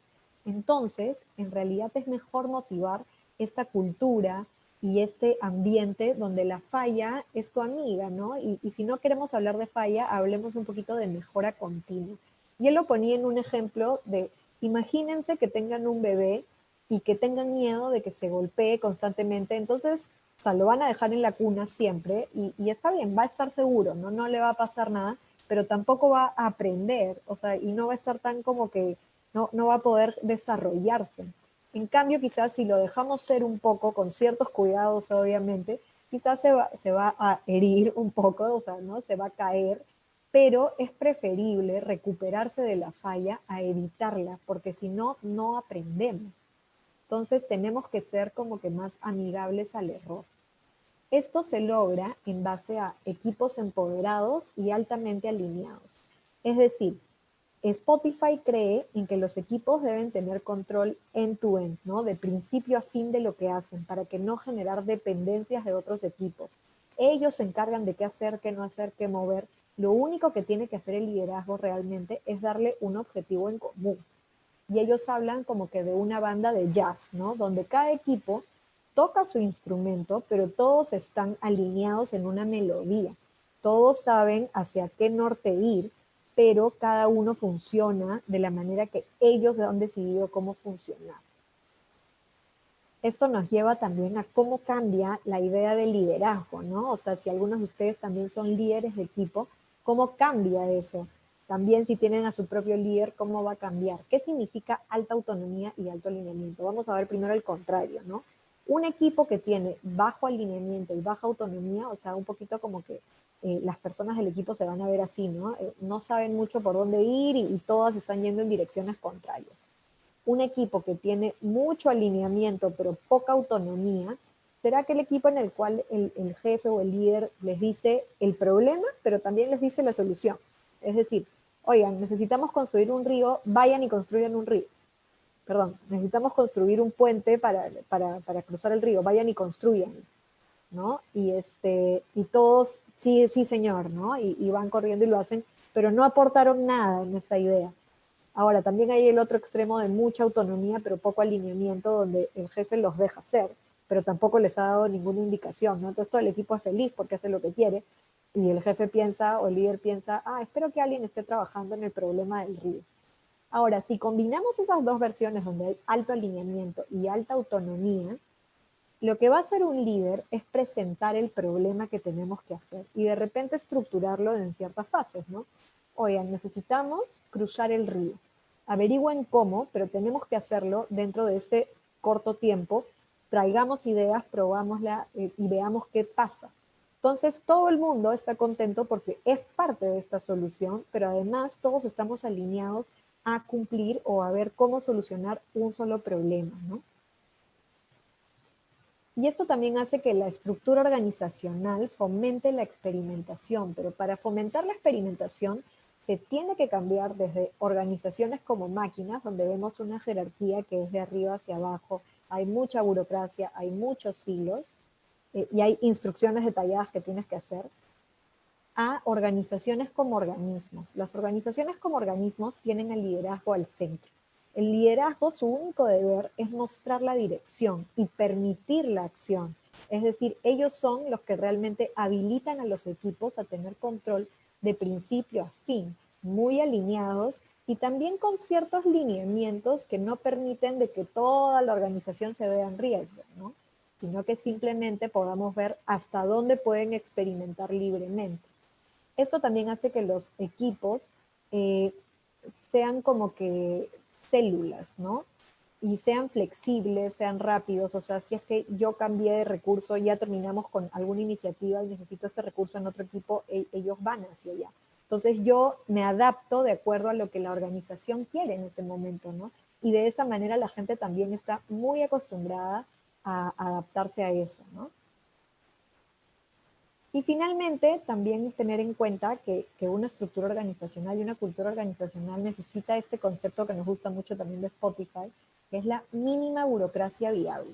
Entonces, en realidad es mejor motivar esta cultura y este ambiente donde la falla es tu amiga, ¿no? Y si no queremos hablar de falla, hablemos un poquito de mejora continua. Y él lo ponía en un ejemplo de, imagínense que tengan un bebé y que tengan miedo de que se golpee constantemente. Entonces, o sea, lo van a dejar en la cuna siempre y está bien, va a estar seguro, ¿no? No le va a pasar nada, pero tampoco va a aprender, o sea, y no va a estar tan como que no va a poder desarrollarse. En cambio, quizás si lo dejamos ser un poco, con ciertos cuidados, obviamente, quizás se va a herir un poco, o sea, ¿no? Se va a caer, pero es preferible recuperarse de la falla a evitarla, porque si no, no aprendemos. Entonces tenemos que ser como que más amigables al error. Esto se logra en base a equipos empoderados y altamente alineados. Es decir, Spotify cree en que los equipos deben tener control end-to-end, ¿no? De principio a fin de lo que hacen, para que no generar dependencias de otros equipos. Ellos se encargan de qué hacer, qué no hacer, qué mover. Lo único que tiene que hacer el liderazgo realmente es darle un objetivo en común. Y ellos hablan como que de una banda de jazz, ¿no? Donde cada equipo toca su instrumento, pero todos están alineados en una melodía. Todos saben hacia qué norte ir, pero cada uno funciona de la manera que ellos han decidido cómo funcionar. Esto nos lleva también a cómo cambia la idea del liderazgo, ¿no? O sea, si algunos de ustedes también son líderes de equipo, ¿cómo cambia eso? También si tienen a su propio líder, ¿cómo va a cambiar? ¿Qué significa alta autonomía y alto alineamiento? Vamos a ver primero el contrario, ¿no? Un equipo que tiene bajo alineamiento y baja autonomía, o sea, un poquito como que las personas del equipo se van a ver así, ¿no? No saben mucho por dónde ir y todas están yendo en direcciones contrarias. Un equipo que tiene mucho alineamiento pero poca autonomía, será aquel equipo en el cual el jefe o el líder les dice el problema, pero también les dice la solución. Es decir, oigan, necesitamos construir un río, vayan y construyan un río. Perdón, necesitamos construir un puente para cruzar el río, vayan y construyan, ¿no? Y todos, sí, sí señor, ¿no? Y van corriendo y lo hacen, pero no aportaron nada en esa idea. Ahora, también hay el otro extremo de mucha autonomía, pero poco alineamiento, donde el jefe los deja hacer, pero tampoco les ha dado ninguna indicación, ¿no? Entonces todo el equipo es feliz porque hace lo que quiere, y el jefe piensa, o el líder piensa, espero que alguien esté trabajando en el problema del río. Ahora, si combinamos esas dos versiones donde hay alto alineamiento y alta autonomía, lo que va a hacer un líder es presentar el problema que tenemos que hacer y de repente estructurarlo en ciertas fases, ¿no? Oigan, necesitamos cruzar el río. Averigüen cómo, pero tenemos que hacerlo dentro de este corto tiempo. Traigamos ideas, probámosla y veamos qué pasa. Entonces, todo el mundo está contento porque es parte de esta solución, pero además todos estamos alineados a cumplir o a ver cómo solucionar un solo problema, ¿no? Y esto también hace que la estructura organizacional fomente la experimentación, pero para fomentar la experimentación se tiene que cambiar desde organizaciones como máquinas, donde vemos una jerarquía que es de arriba hacia abajo, hay mucha burocracia, hay muchos silos y hay instrucciones detalladas que tienes que hacer, a organizaciones como organismos. Las organizaciones como organismos tienen el liderazgo al centro. El liderazgo, su único deber es mostrar la dirección y permitir la acción. Es decir, ellos son los que realmente habilitan a los equipos a tener control de principio a fin, muy alineados y también con ciertos lineamientos que no permiten de que toda la organización se vea en riesgo, ¿no? sino que simplemente podamos ver hasta dónde pueden experimentar libremente. Esto también hace que los equipos sean como que células, ¿no? Y sean flexibles, sean rápidos, o sea, si es que yo cambié de recurso, ya terminamos con alguna iniciativa y necesito este recurso en otro equipo, ellos van hacia allá. Entonces yo me adapto de acuerdo a lo que la organización quiere en ese momento, ¿no? Y de esa manera la gente también está muy acostumbrada a adaptarse a eso, ¿no? Y finalmente, también tener en cuenta que una estructura organizacional y una cultura organizacional necesita este concepto que nos gusta mucho también de Spotify, que es la mínima burocracia viable.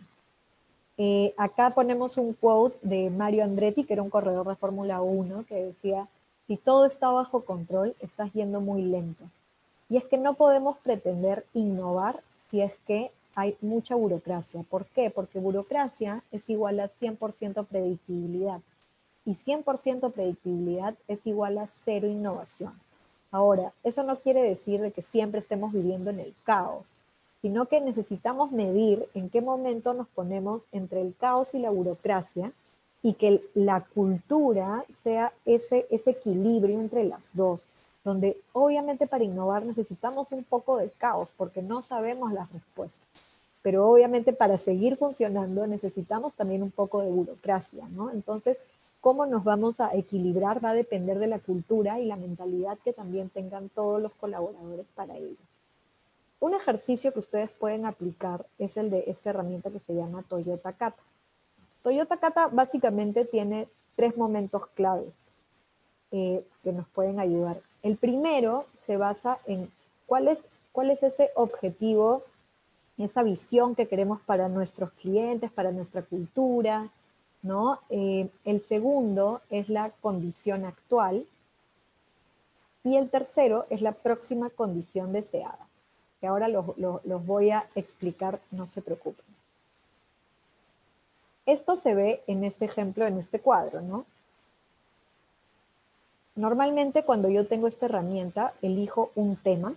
Acá ponemos un quote de Mario Andretti, que era un corredor de Fórmula 1, que decía, si todo está bajo control, estás yendo muy lento. Y es que no podemos pretender innovar si es que hay mucha burocracia. ¿Por qué? Porque burocracia es igual a 100% predictibilidad. Y 100% predictibilidad es igual a cero innovación. Ahora, eso no quiere decir de que siempre estemos viviendo en el caos, sino que necesitamos medir en qué momento nos ponemos entre el caos y la burocracia y que la cultura sea ese equilibrio entre las dos, donde obviamente para innovar necesitamos un poco de caos porque no sabemos las respuestas, pero obviamente para seguir funcionando necesitamos también un poco de burocracia, ¿no? Entonces, cómo nos vamos a equilibrar va a depender de la cultura y la mentalidad que también tengan todos los colaboradores para ello. Un ejercicio que ustedes pueden aplicar es el de esta herramienta que se llama Toyota Kata. Toyota Kata básicamente tiene 3 momentos claves que nos pueden ayudar. El primero se basa en cuál es ese objetivo, esa visión que queremos para nuestros clientes, para nuestra cultura, ¿no? El segundo es la condición actual y el tercero es la próxima condición deseada, que ahora los voy a explicar, no se preocupen. Esto se ve en este ejemplo, en este cuadro, ¿no? Normalmente cuando yo tengo esta herramienta, elijo un tema.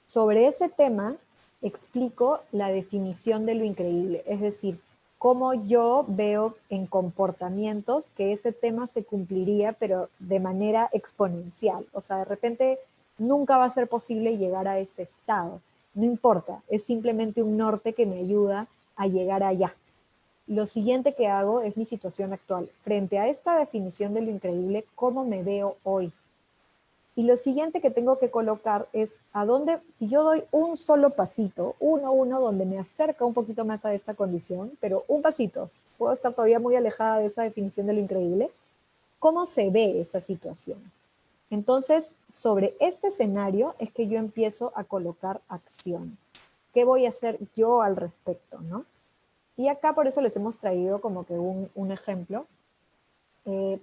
Sobre ese tema explico la definición de lo increíble, es decir, cómo yo veo en comportamientos que ese tema se cumpliría, pero de manera exponencial. O sea, de repente nunca va a ser posible llegar a ese estado. No importa, es simplemente un norte que me ayuda a llegar allá. Lo siguiente que hago es mi situación actual. Frente a esta definición de lo increíble, ¿cómo me veo hoy? Y lo siguiente que tengo que colocar es a dónde, si yo doy un solo pasito, uno, donde me acerca un poquito más a esta condición, pero un pasito, puedo estar todavía muy alejada de esa definición de lo increíble, ¿cómo se ve esa situación? Entonces, sobre este escenario es que yo empiezo a colocar acciones. ¿Qué voy a hacer yo al respecto, no? Y acá por eso les hemos traído como que un ejemplo.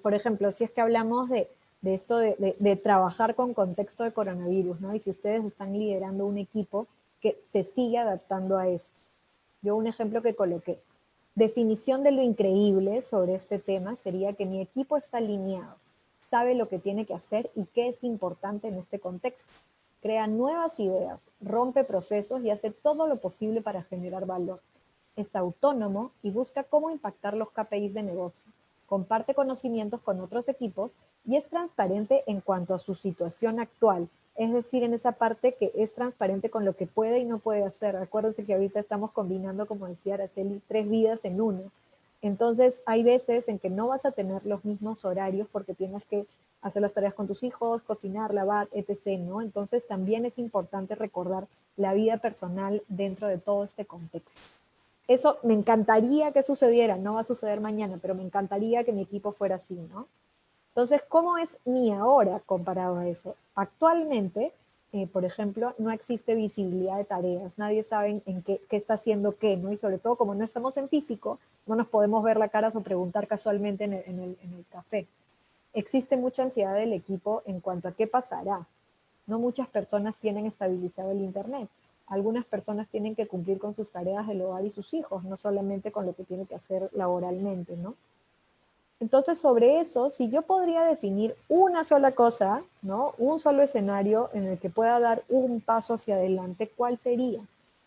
Por ejemplo, si es que hablamos de esto de trabajar con contexto de coronavirus, ¿no? Y si ustedes están liderando un equipo que se sigue adaptando a esto. Yo un ejemplo que coloqué. Definición de lo increíble sobre este tema sería que mi equipo está alineado, sabe lo que tiene que hacer y qué es importante en este contexto. Crea nuevas ideas, rompe procesos y hace todo lo posible para generar valor. Es autónomo y busca cómo impactar los KPIs de negocio. Comparte conocimientos con otros equipos y es transparente en cuanto a su situación actual. Es decir, en esa parte que es transparente con lo que puede y no puede hacer. Acuérdense que ahorita estamos combinando, como decía Araceli, 3 vidas en una. Entonces, hay veces en que no vas a tener los mismos horarios porque tienes que hacer las tareas con tus hijos, cocinar, lavar, etc., ¿no? Entonces, también es importante recordar la vida personal dentro de todo este contexto. Eso me encantaría que sucediera, no va a suceder mañana, pero me encantaría que mi equipo fuera así, ¿no? Entonces, ¿cómo es mi ahora comparado a eso? Actualmente, por ejemplo, no existe visibilidad de tareas, nadie sabe en qué está haciendo qué, ¿no? Y sobre todo, como no estamos en físico, no nos podemos ver la cara o preguntar casualmente en el café. Existe mucha ansiedad del equipo en cuanto a qué pasará. No muchas personas tienen estabilizado el Internet. Algunas personas tienen que cumplir con sus tareas del hogar y sus hijos, no solamente con lo que tienen que hacer laboralmente, ¿no? Entonces, sobre eso, si yo podría definir una sola cosa, ¿no? Un solo escenario en el que pueda dar un paso hacia adelante, ¿cuál sería?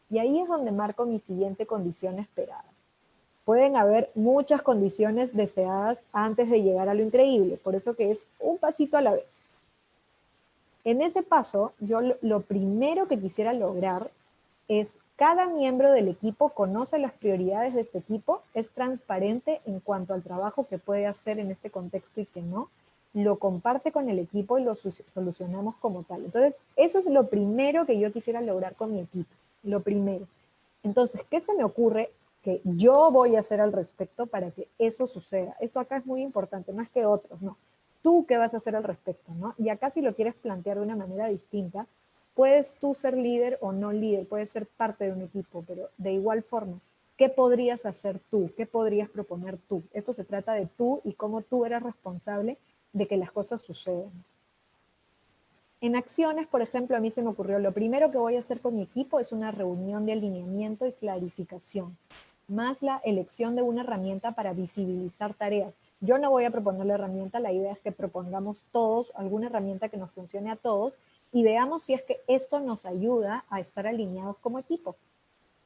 Y ahí es donde marco mi siguiente condición esperada. Pueden haber muchas condiciones deseadas antes de llegar a lo increíble, por eso que es un pasito a la vez. En ese paso, yo lo primero que quisiera lograr es cada miembro del equipo conoce las prioridades de este equipo, es transparente en cuanto al trabajo que puede hacer en este contexto y que no, lo comparte con el equipo y lo solucionamos como tal. Entonces, eso es lo primero que yo quisiera lograr con mi equipo, lo primero. Entonces, ¿qué se me ocurre que yo voy a hacer al respecto para que eso suceda? Esto acá es muy importante, no es que otros, no. Tú qué vas a hacer al respecto, ¿no? Y acá si lo quieres plantear de una manera distinta, puedes tú ser líder o no líder, puedes ser parte de un equipo, pero de igual forma, ¿qué podrías hacer tú? ¿Qué podrías proponer tú? Esto se trata de tú y cómo tú eres responsable de que las cosas sucedan. En acciones, por ejemplo, a mí se me ocurrió, lo primero que voy a hacer con mi equipo es una reunión de alineamiento y clarificación, más la elección de una herramienta para visibilizar tareas. Yo no voy a proponer la herramienta, la idea es que propongamos todos alguna herramienta que nos funcione a todos y veamos si es que esto nos ayuda a estar alineados como equipo.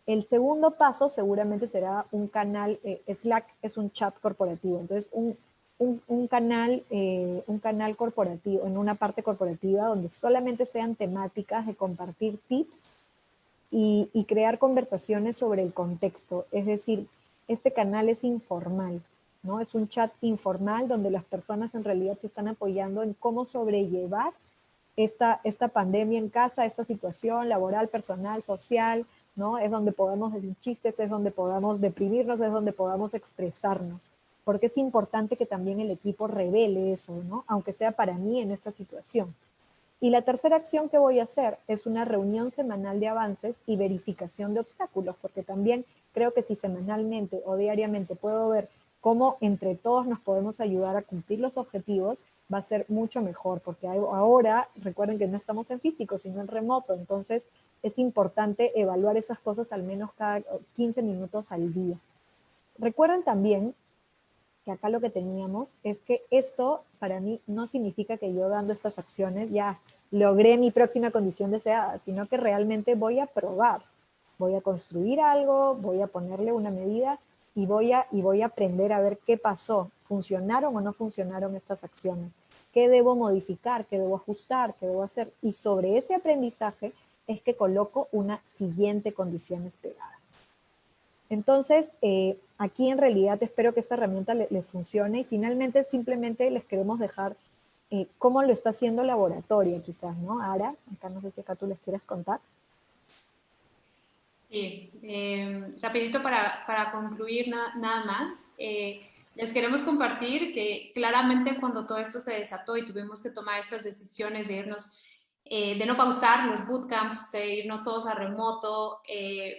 El segundo paso seguramente será un canal, Slack es un chat corporativo, entonces un canal corporativo, en una parte corporativa donde solamente sean temáticas de compartir tips y crear conversaciones sobre el contexto. Es decir, este canal es informal, ¿no? Es un chat informal donde las personas en realidad se están apoyando en cómo sobrellevar esta pandemia en casa, esta situación laboral, personal, social, ¿no? Es donde podamos decir chistes, es donde podamos deprimirnos, es donde podamos expresarnos. Porque es importante que también el equipo revele eso, ¿no? Aunque sea para mí en esta situación. Y la tercera acción que voy a hacer es una reunión semanal de avances y verificación de obstáculos, porque también creo que si semanalmente o diariamente puedo ver cómo entre todos nos podemos ayudar a cumplir los objetivos, va a ser mucho mejor, porque ahora, recuerden que no estamos en físico, sino en remoto, entonces es importante evaluar esas cosas al menos cada 15 minutos al día. Recuerden también que acá lo que teníamos es que esto para mí no significa que yo dando estas acciones ya logré mi próxima condición deseada, sino que realmente voy a probar, voy a construir algo, voy a ponerle una medida y voy a aprender a ver qué pasó, funcionaron o no funcionaron estas acciones, qué debo modificar, qué debo ajustar, qué debo hacer, y sobre ese aprendizaje es que coloco una siguiente condición esperada. Entonces, aquí en realidad espero que esta herramienta les funcione y finalmente simplemente les queremos dejar cómo lo está haciendo Laboratoria quizás, ¿no? Ara, acá no sé si acá tú les quieres contar. Sí, rapidito para concluir nada más. Les queremos compartir que claramente cuando todo esto se desató y tuvimos que tomar estas decisiones de irnos, de no pausar los bootcamps, de irnos todos a remoto,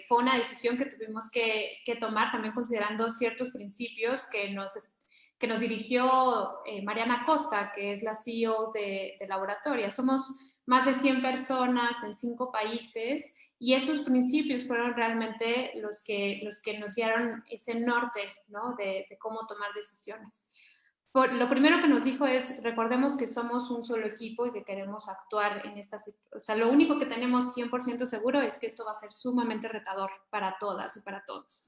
fue una decisión que tuvimos que tomar también considerando ciertos principios que nos dirigió Mariana Costa, que es la CEO de Laboratoria. Somos más de 100 personas en 5 países y estos principios fueron realmente los que nos dieron ese norte, ¿no? de cómo tomar decisiones. Lo primero que nos dijo es, recordemos que somos un solo equipo y que queremos actuar en esta situación. O sea, lo único que tenemos 100% seguro es que esto va a ser sumamente retador para todas y para todos.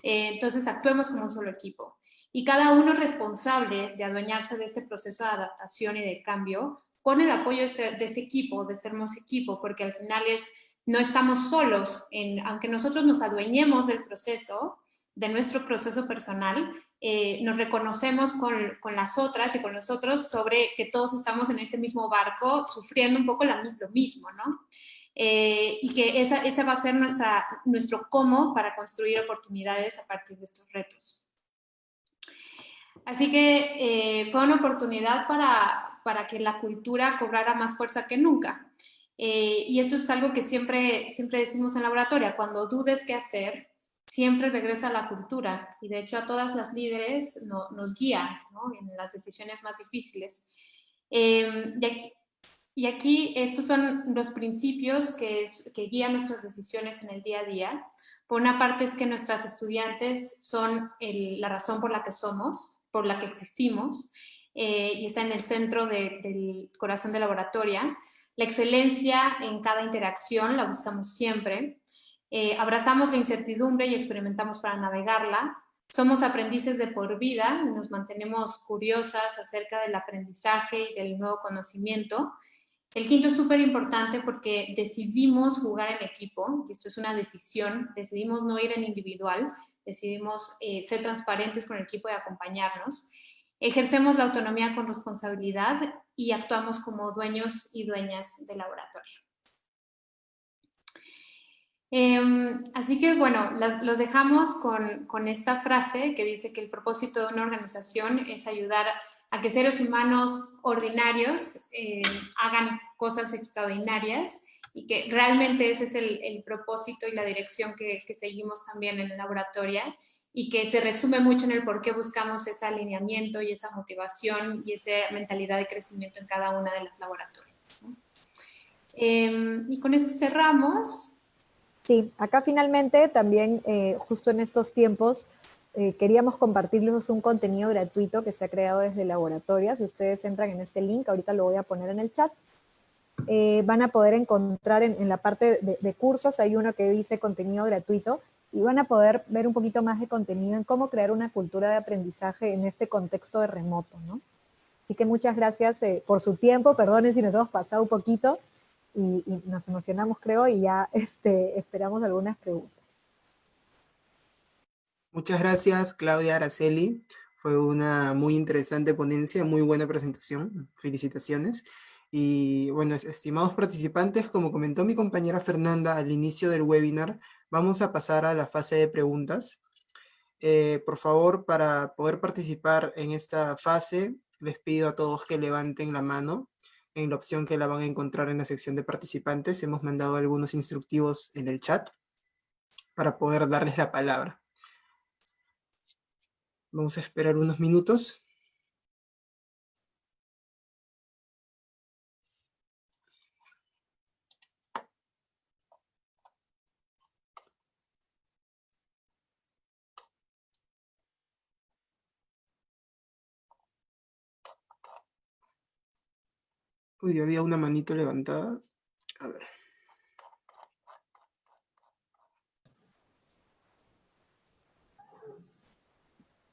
Entonces, actuemos como un solo equipo. Y cada uno es responsable de adueñarse de este proceso de adaptación y de cambio con el apoyo de este equipo, de este hermoso equipo, porque al final no estamos solos, aunque nosotros nos adueñemos del proceso, de nuestro proceso personal, nos reconocemos con las otras y con nosotros sobre que todos estamos en este mismo barco sufriendo un poco lo mismo, ¿no? Y que ese va a ser nuestro cómo para construir oportunidades a partir de estos retos. Así que fue una oportunidad para que la cultura cobrara más fuerza que nunca. Y esto es algo que siempre decimos en Laboratoria, cuando dudes qué hacer, siempre regresa a la cultura y de hecho a todas las líderes nos guía, ¿no? En las decisiones más difíciles. Y aquí estos son los principios que guían nuestras decisiones en el día a día. Por una parte es que nuestras estudiantes son la razón por la que somos, por la que existimos, y está en el centro del corazón de Laboratoria. La excelencia en cada interacción la buscamos siempre. Abrazamos la incertidumbre y experimentamos para navegarla. Somos aprendices de por vida y nos mantenemos curiosas acerca del aprendizaje y del nuevo conocimiento. El quinto es súper importante porque decidimos jugar en equipo, y esto es una decisión, decidimos no ir en individual, decidimos ser transparentes con el equipo y acompañarnos. Ejercemos la autonomía con responsabilidad y actuamos como dueños y dueñas del laboratorio. Así que, bueno, los dejamos con esta frase que dice que el propósito de una organización es ayudar a que seres humanos ordinarios hagan cosas extraordinarias, y que realmente ese es el propósito y la dirección que seguimos también en el laboratorio, y que se resume mucho en el por qué buscamos ese alineamiento y esa motivación y esa mentalidad de crecimiento en cada una de las laboratorios, ¿no? Y con esto cerramos. Sí, acá finalmente también, justo en estos tiempos, queríamos compartirles un contenido gratuito que se ha creado desde Laboratoria. Si ustedes entran en este link, ahorita lo voy a poner en el chat, van a poder encontrar en la parte de cursos, hay uno que dice contenido gratuito, y van a poder ver un poquito más de contenido en cómo crear una cultura de aprendizaje en este contexto de remoto, ¿no? Así que muchas gracias por su tiempo, perdonen si nos hemos pasado un poquito, y nos emocionamos, creo, y ya esperamos algunas preguntas. Muchas gracias, Claudia, Araceli. Fue una muy interesante ponencia, muy buena presentación. Felicitaciones. Y bueno, estimados participantes, como comentó mi compañera Fernanda al inicio del webinar, vamos a pasar a la fase de preguntas. Por favor, para poder participar en esta fase, les pido a todos que levanten la mano en la opción que la van a encontrar en la sección de participantes. Hemos mandado algunos instructivos en el chat para poder darles la palabra. Vamos a esperar unos minutos. Uy, había una manito levantada. A ver.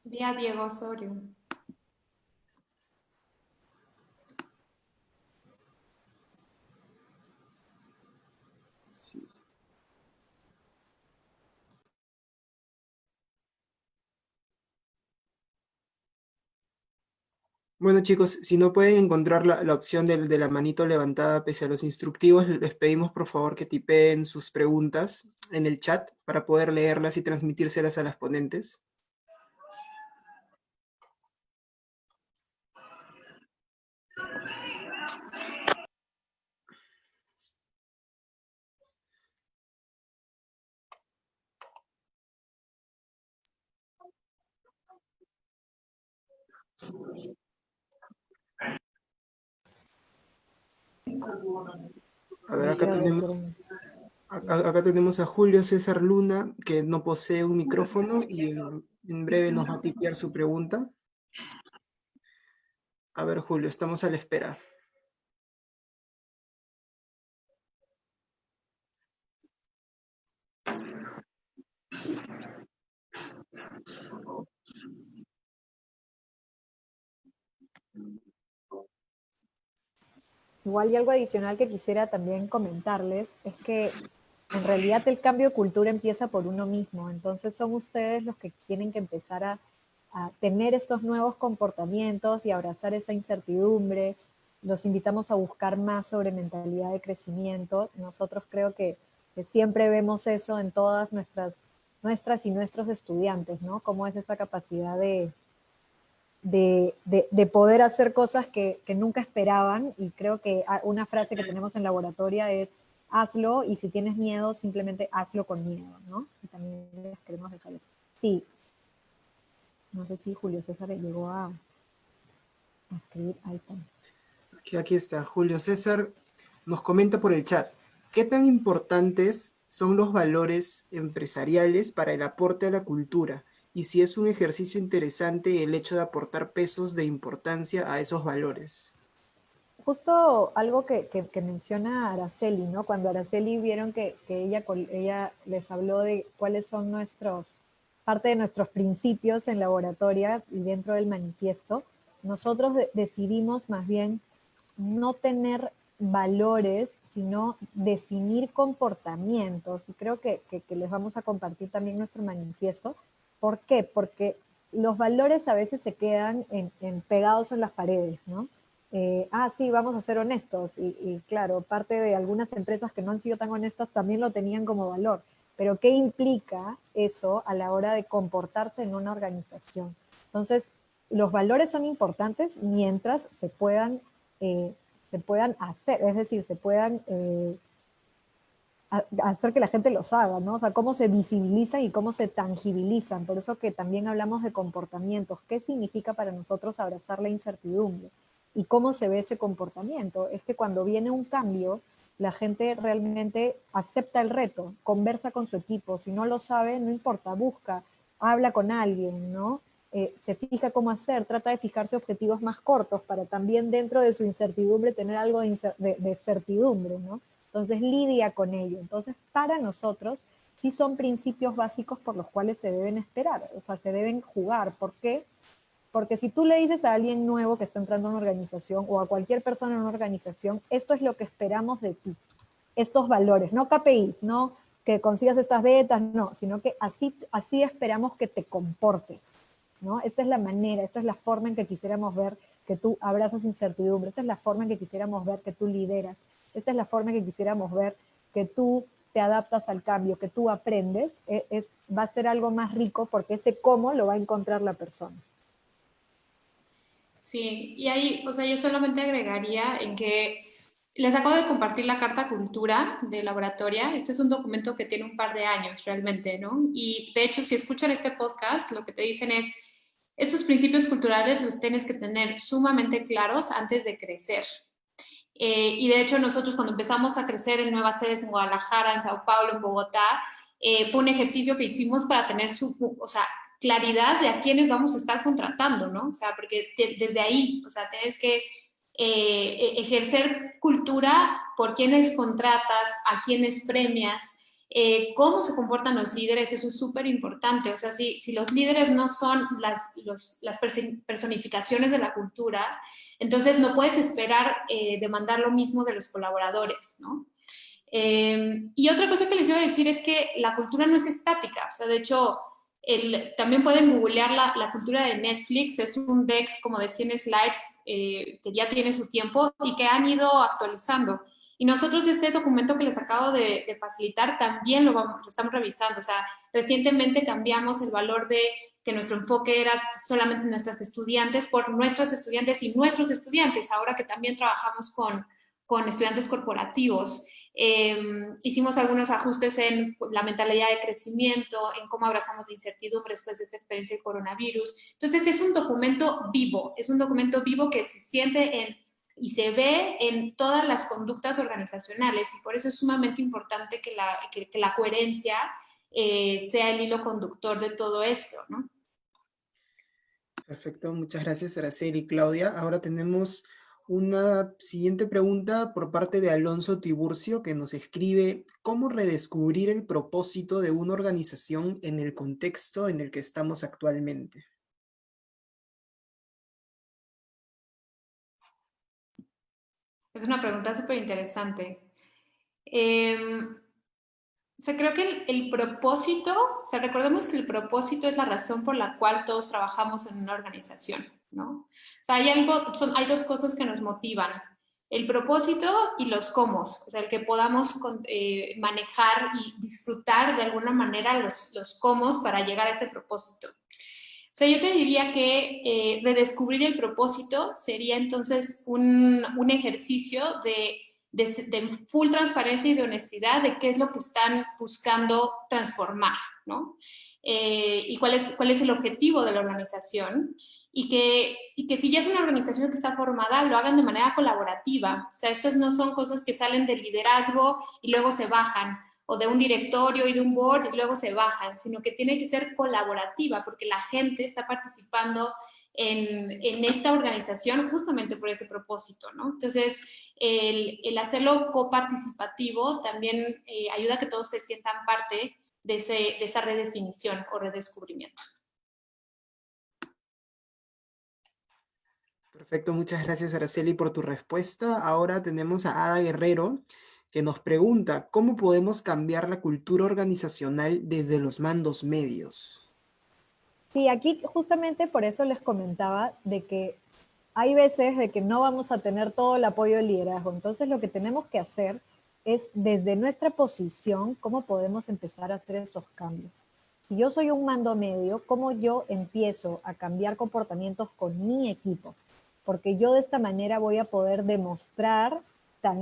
Vi a Diego Osorio. Sí. Bueno, chicos, si no pueden encontrar la opción de la manito levantada pese a los instructivos, les pedimos por favor que tipeen sus preguntas en el chat para poder leerlas y transmitírselas a las ponentes. A ver, acá tenemos a Julio César Luna, que no posee un micrófono y en breve nos va a tipear su pregunta. A ver, Julio, estamos a la espera. Igual y algo adicional que quisiera también comentarles es que en realidad el cambio de cultura empieza por uno mismo, entonces son ustedes los que tienen que empezar a tener estos nuevos comportamientos y abrazar esa incertidumbre. Los invitamos a buscar más sobre mentalidad de crecimiento. Nosotros creo que siempre vemos eso en todas nuestras y nuestros estudiantes, ¿no? Cómo es esa capacidad de poder hacer cosas que nunca esperaban, y creo que una frase que tenemos en Laboratoria es hazlo, y si tienes miedo, simplemente hazlo con miedo, ¿no? Y también les queremos dejar eso. Sí. No sé si Julio César llegó a escribir. Ahí está. Aquí está, Julio César nos comenta por el chat. ¿Qué tan importantes son los valores empresariales para el aporte a la cultura? Y si es un ejercicio interesante el hecho de aportar pesos de importancia a esos valores. Justo algo que menciona Araceli, ¿no? Cuando Araceli vieron que ella les habló de cuáles son nuestros parte de nuestros principios en laboratorio y dentro del manifiesto, nosotros decidimos más bien no tener valores, sino definir comportamientos. Y creo que les vamos a compartir también nuestro manifiesto. ¿Por qué? Porque los valores a veces se quedan pegados en las paredes, ¿no? Sí, vamos a ser honestos. Y claro, parte de algunas empresas que no han sido tan honestas también lo tenían como valor. Pero ¿qué implica eso a la hora de comportarse en una organización? Entonces, los valores son importantes mientras se puedan hacer, es decir, se puedan hacer que la gente los haga, ¿no? O sea, cómo se visibilizan y cómo se tangibilizan. Por eso que también hablamos de comportamientos. ¿Qué significa para nosotros abrazar la incertidumbre? ¿Y cómo se ve ese comportamiento? Es que cuando viene un cambio, la gente realmente acepta el reto, conversa con su equipo. Si no lo sabe, no importa, busca, habla con alguien, ¿no? Se fija cómo hacer, trata de fijarse objetivos más cortos para también dentro de su incertidumbre tener algo de certidumbre, ¿no? Entonces lidia con ello. Entonces para nosotros sí son principios básicos por los cuales se deben esperar, o sea, se deben jugar. ¿Por qué? Porque si tú le dices a alguien nuevo que está entrando a una organización o a cualquier persona en una organización, esto es lo que esperamos de ti, estos valores, no KPIs, no que consigas estas betas, no, sino que así esperamos que te comportes, ¿no? Esta es la manera, esta es la forma en que quisiéramos ver que tú abrazas incertidumbre, esta es la forma en que quisiéramos ver que tú lideras, esta es la forma en que quisiéramos ver que tú te adaptas al cambio, que tú aprendes, va a ser algo más rico porque ese cómo lo va a encontrar la persona. Sí, y ahí, o sea, yo solamente agregaría en que les acabo de compartir la Carta Cultura de Laboratoria. Este es un documento que tiene un par de años realmente, ¿no? Y de hecho, si escuchan este podcast, lo que te dicen es, estos principios culturales los tienes que tener sumamente claros antes de crecer. Y de hecho, nosotros cuando empezamos a crecer en nuevas sedes en Guadalajara, en Sao Paulo, en Bogotá, fue un ejercicio que hicimos para tener o sea, claridad de a quiénes vamos a estar contratando, ¿no? O sea, porque desde ahí, o sea, tienes que ejercer cultura por quiénes contratas, a quiénes premias, cómo se comportan los líderes, eso es súper importante. O sea, si los líderes no son las personificaciones de la cultura, entonces no puedes esperar demandar lo mismo de los colaboradores, ¿no? Y otra cosa que les iba a decir es que la cultura no es estática. O sea, de hecho, también pueden googlear la cultura de Netflix. Es un deck como de 100 slides que ya tiene su tiempo y que han ido actualizando. Y nosotros este documento que les acabo de facilitar también lo estamos revisando. O sea, recientemente cambiamos el valor de que nuestro enfoque era solamente nuestras estudiantes por nuestras estudiantes y nuestros estudiantes, ahora que también trabajamos con estudiantes corporativos. Hicimos algunos ajustes en la mentalidad de crecimiento, en cómo abrazamos la incertidumbre después de esta experiencia del coronavirus. Entonces es un documento vivo que se siente y se ve en todas las conductas organizacionales, y por eso es sumamente importante que la coherencia sea el hilo conductor de todo esto, ¿no? Perfecto, muchas gracias, Araceli y Claudia. Ahora tenemos una siguiente pregunta por parte de Alonso Tiburcio, que nos escribe: ¿cómo redescubrir el propósito de una organización en el contexto en el que estamos actualmente? Es una pregunta súper interesante. O sea, creo que el propósito, o sea, recordemos que el propósito es la razón por la cual todos trabajamos en una organización, ¿no? O sea, hay dos cosas que nos motivan: el propósito y los cómo, o sea, el que podamos manejar y disfrutar de alguna manera los cómo para llegar a ese propósito. O sea, yo te diría que redescubrir el propósito sería entonces un ejercicio de full transparencia y de honestidad de qué es lo que están buscando transformar, ¿no? Y cuál es el objetivo de la organización, y que si ya es una organización que está formada, lo hagan de manera colaborativa. O sea, estas no son cosas que salen del liderazgo y luego se bajan, o de un directorio y de un board y luego se bajan, sino que tiene que ser colaborativa, porque la gente está participando en esta organización justamente por ese propósito, ¿no? Entonces, el hacerlo coparticipativo también ayuda a que todos se sientan parte de esa redefinición o redescubrimiento. Perfecto, muchas gracias Araceli por tu respuesta. Ahora tenemos a Ada Guerrero que nos pregunta, ¿cómo podemos cambiar la cultura organizacional desde los mandos medios? Sí, aquí justamente por eso les comentaba de que hay veces de que no vamos a tener todo el apoyo del liderazgo. Entonces lo que tenemos que hacer es desde nuestra posición, cómo podemos empezar a hacer esos cambios. Si yo soy un mando medio, ¿cómo yo empiezo a cambiar comportamientos con mi equipo? Porque yo de esta manera voy a poder demostrar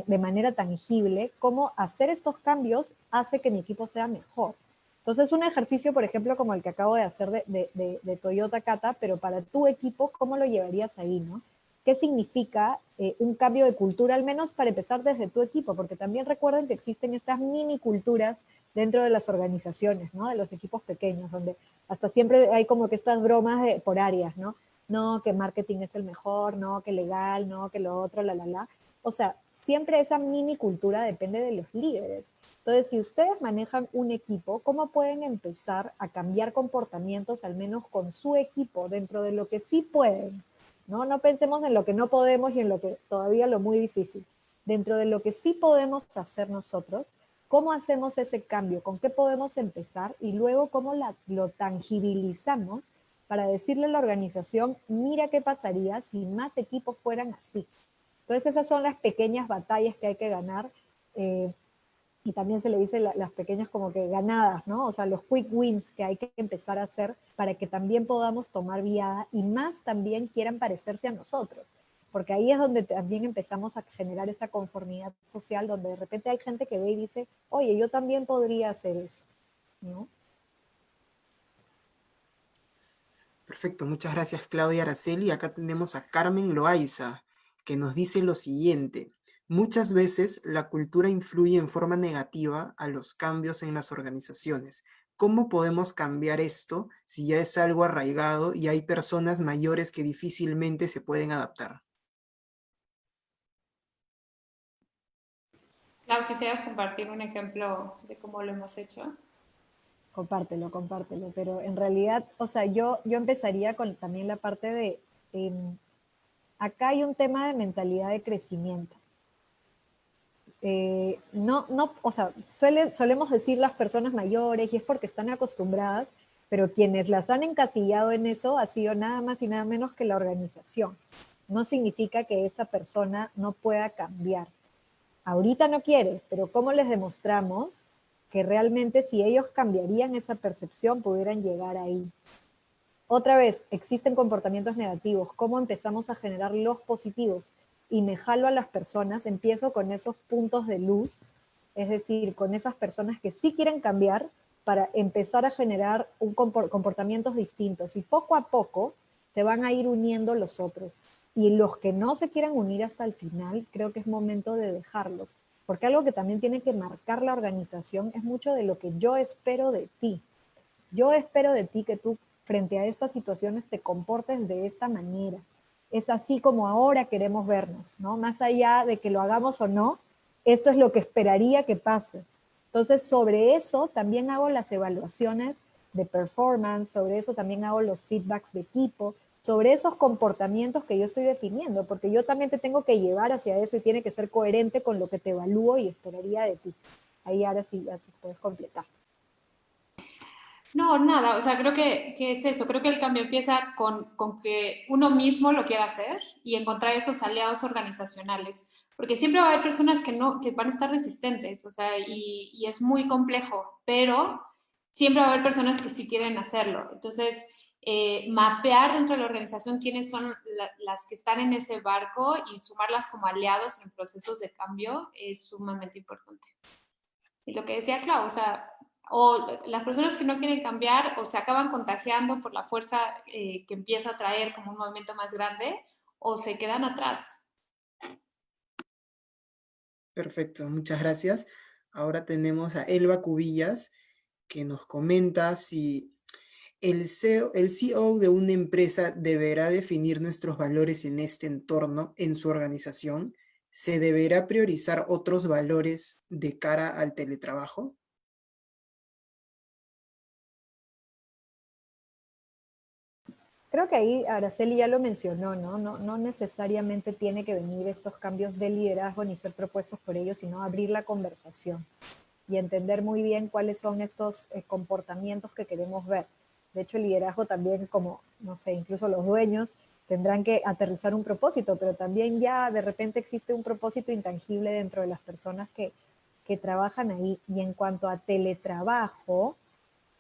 de manera tangible cómo hacer estos cambios hace que mi equipo sea mejor. Entonces, un ejercicio, por ejemplo, como el que acabo de hacer de Toyota Kata, pero para tu equipo, ¿cómo lo llevarías ahí, no? ¿Qué significa un cambio de cultura, al menos para empezar desde tu equipo? Porque también recuerden que existen estas mini culturas dentro de las organizaciones, ¿no? De los equipos pequeños, donde hasta siempre hay como que estas bromas por áreas, ¿no? No, que marketing es el mejor, no, que legal, no, que lo otro, la. O sea, siempre esa mini cultura depende de los líderes. Entonces, si ustedes manejan un equipo, ¿cómo pueden empezar a cambiar comportamientos, al menos con su equipo, dentro de lo que sí pueden? ¿No? No pensemos en lo que no podemos y en lo que todavía lo muy difícil. Dentro de lo que sí podemos hacer nosotros, ¿cómo hacemos ese cambio? ¿Con qué podemos empezar? Y luego, ¿cómo lo tangibilizamos para decirle a la organización, mira qué pasaría si más equipos fueran así? Entonces, esas son las pequeñas batallas que hay que ganar. Y también se le dice las pequeñas como que ganadas, ¿no? O sea, los quick wins que hay que empezar a hacer para que también podamos tomar viada y más también quieran parecerse a nosotros. Porque ahí es donde también empezamos a generar esa conformidad social, donde de repente hay gente que ve y dice, oye, yo también podría hacer eso, ¿no? Perfecto, muchas gracias Claudia Araceli. Acá tenemos a Carmen Loaiza, que nos dice lo siguiente. Muchas veces la cultura influye en forma negativa a los cambios en las organizaciones. ¿Cómo podemos cambiar esto si ya es algo arraigado y hay personas mayores que difícilmente se pueden adaptar? Clau, ¿quisieras compartir un ejemplo de cómo lo hemos hecho? Compártelo, pero en realidad, o sea, yo empezaría con también la parte de, acá hay un tema de mentalidad de crecimiento. O sea, solemos decir las personas mayores y es porque están acostumbradas, pero quienes las han encasillado en eso ha sido nada más y nada menos que la organización. No significa que esa persona no pueda cambiar. Ahorita no quiere, pero ¿cómo les demostramos que realmente si ellos cambiarían esa percepción pudieran llegar ahí? Otra vez, existen comportamientos negativos. ¿Cómo empezamos a generar los positivos? Y me jalo a las personas, empiezo con esos puntos de luz, es decir, con esas personas que sí quieren cambiar para empezar a generar comportamientos distintos. Y poco a poco se van a ir uniendo los otros. Y los que no se quieran unir hasta el final, creo que es momento de dejarlos. Porque algo que también tiene que marcar la organización es mucho de lo que yo espero de ti. Yo espero de ti que tú frente a estas situaciones te comportes de esta manera. Es así como ahora queremos vernos, ¿no? Más allá de que lo hagamos o no, esto es lo que esperaría que pase. Entonces, sobre eso también hago las evaluaciones de performance, sobre eso también hago los feedbacks de equipo, sobre esos comportamientos que yo estoy definiendo, porque yo también te tengo que llevar hacia eso y tiene que ser coherente con lo que te evalúo y esperaría de ti. Ahí ahora sí, ya te puedes completar. No, nada, o sea, creo que es eso, creo que el cambio empieza con que uno mismo lo quiera hacer y encontrar esos aliados organizacionales, porque siempre va a haber personas que van a estar resistentes, o sea, y es muy complejo, pero siempre va a haber personas que sí quieren hacerlo. Entonces, mapear dentro de la organización quiénes son las que están en ese barco y sumarlas como aliados en procesos de cambio es sumamente importante. Y lo que decía Clau, o sea, o las personas que no quieren cambiar o se acaban contagiando por la fuerza que empieza a traer como un movimiento más grande o se quedan atrás. Perfecto, muchas gracias. Ahora tenemos a Elba Cubillas, que nos comenta si el CEO de una empresa deberá definir nuestros valores en este entorno, en su organización. ¿Se deberá priorizar otros valores de cara al teletrabajo? Creo que ahí Araceli ya lo mencionó, ¿no? No necesariamente tiene que venir estos cambios de liderazgo ni ser propuestos por ellos, sino abrir la conversación y entender muy bien cuáles son estos comportamientos que queremos ver. De hecho, el liderazgo también, como, no sé, incluso los dueños tendrán que aterrizar un propósito, pero también ya de repente existe un propósito intangible dentro de las personas que trabajan ahí. Y en cuanto a teletrabajo,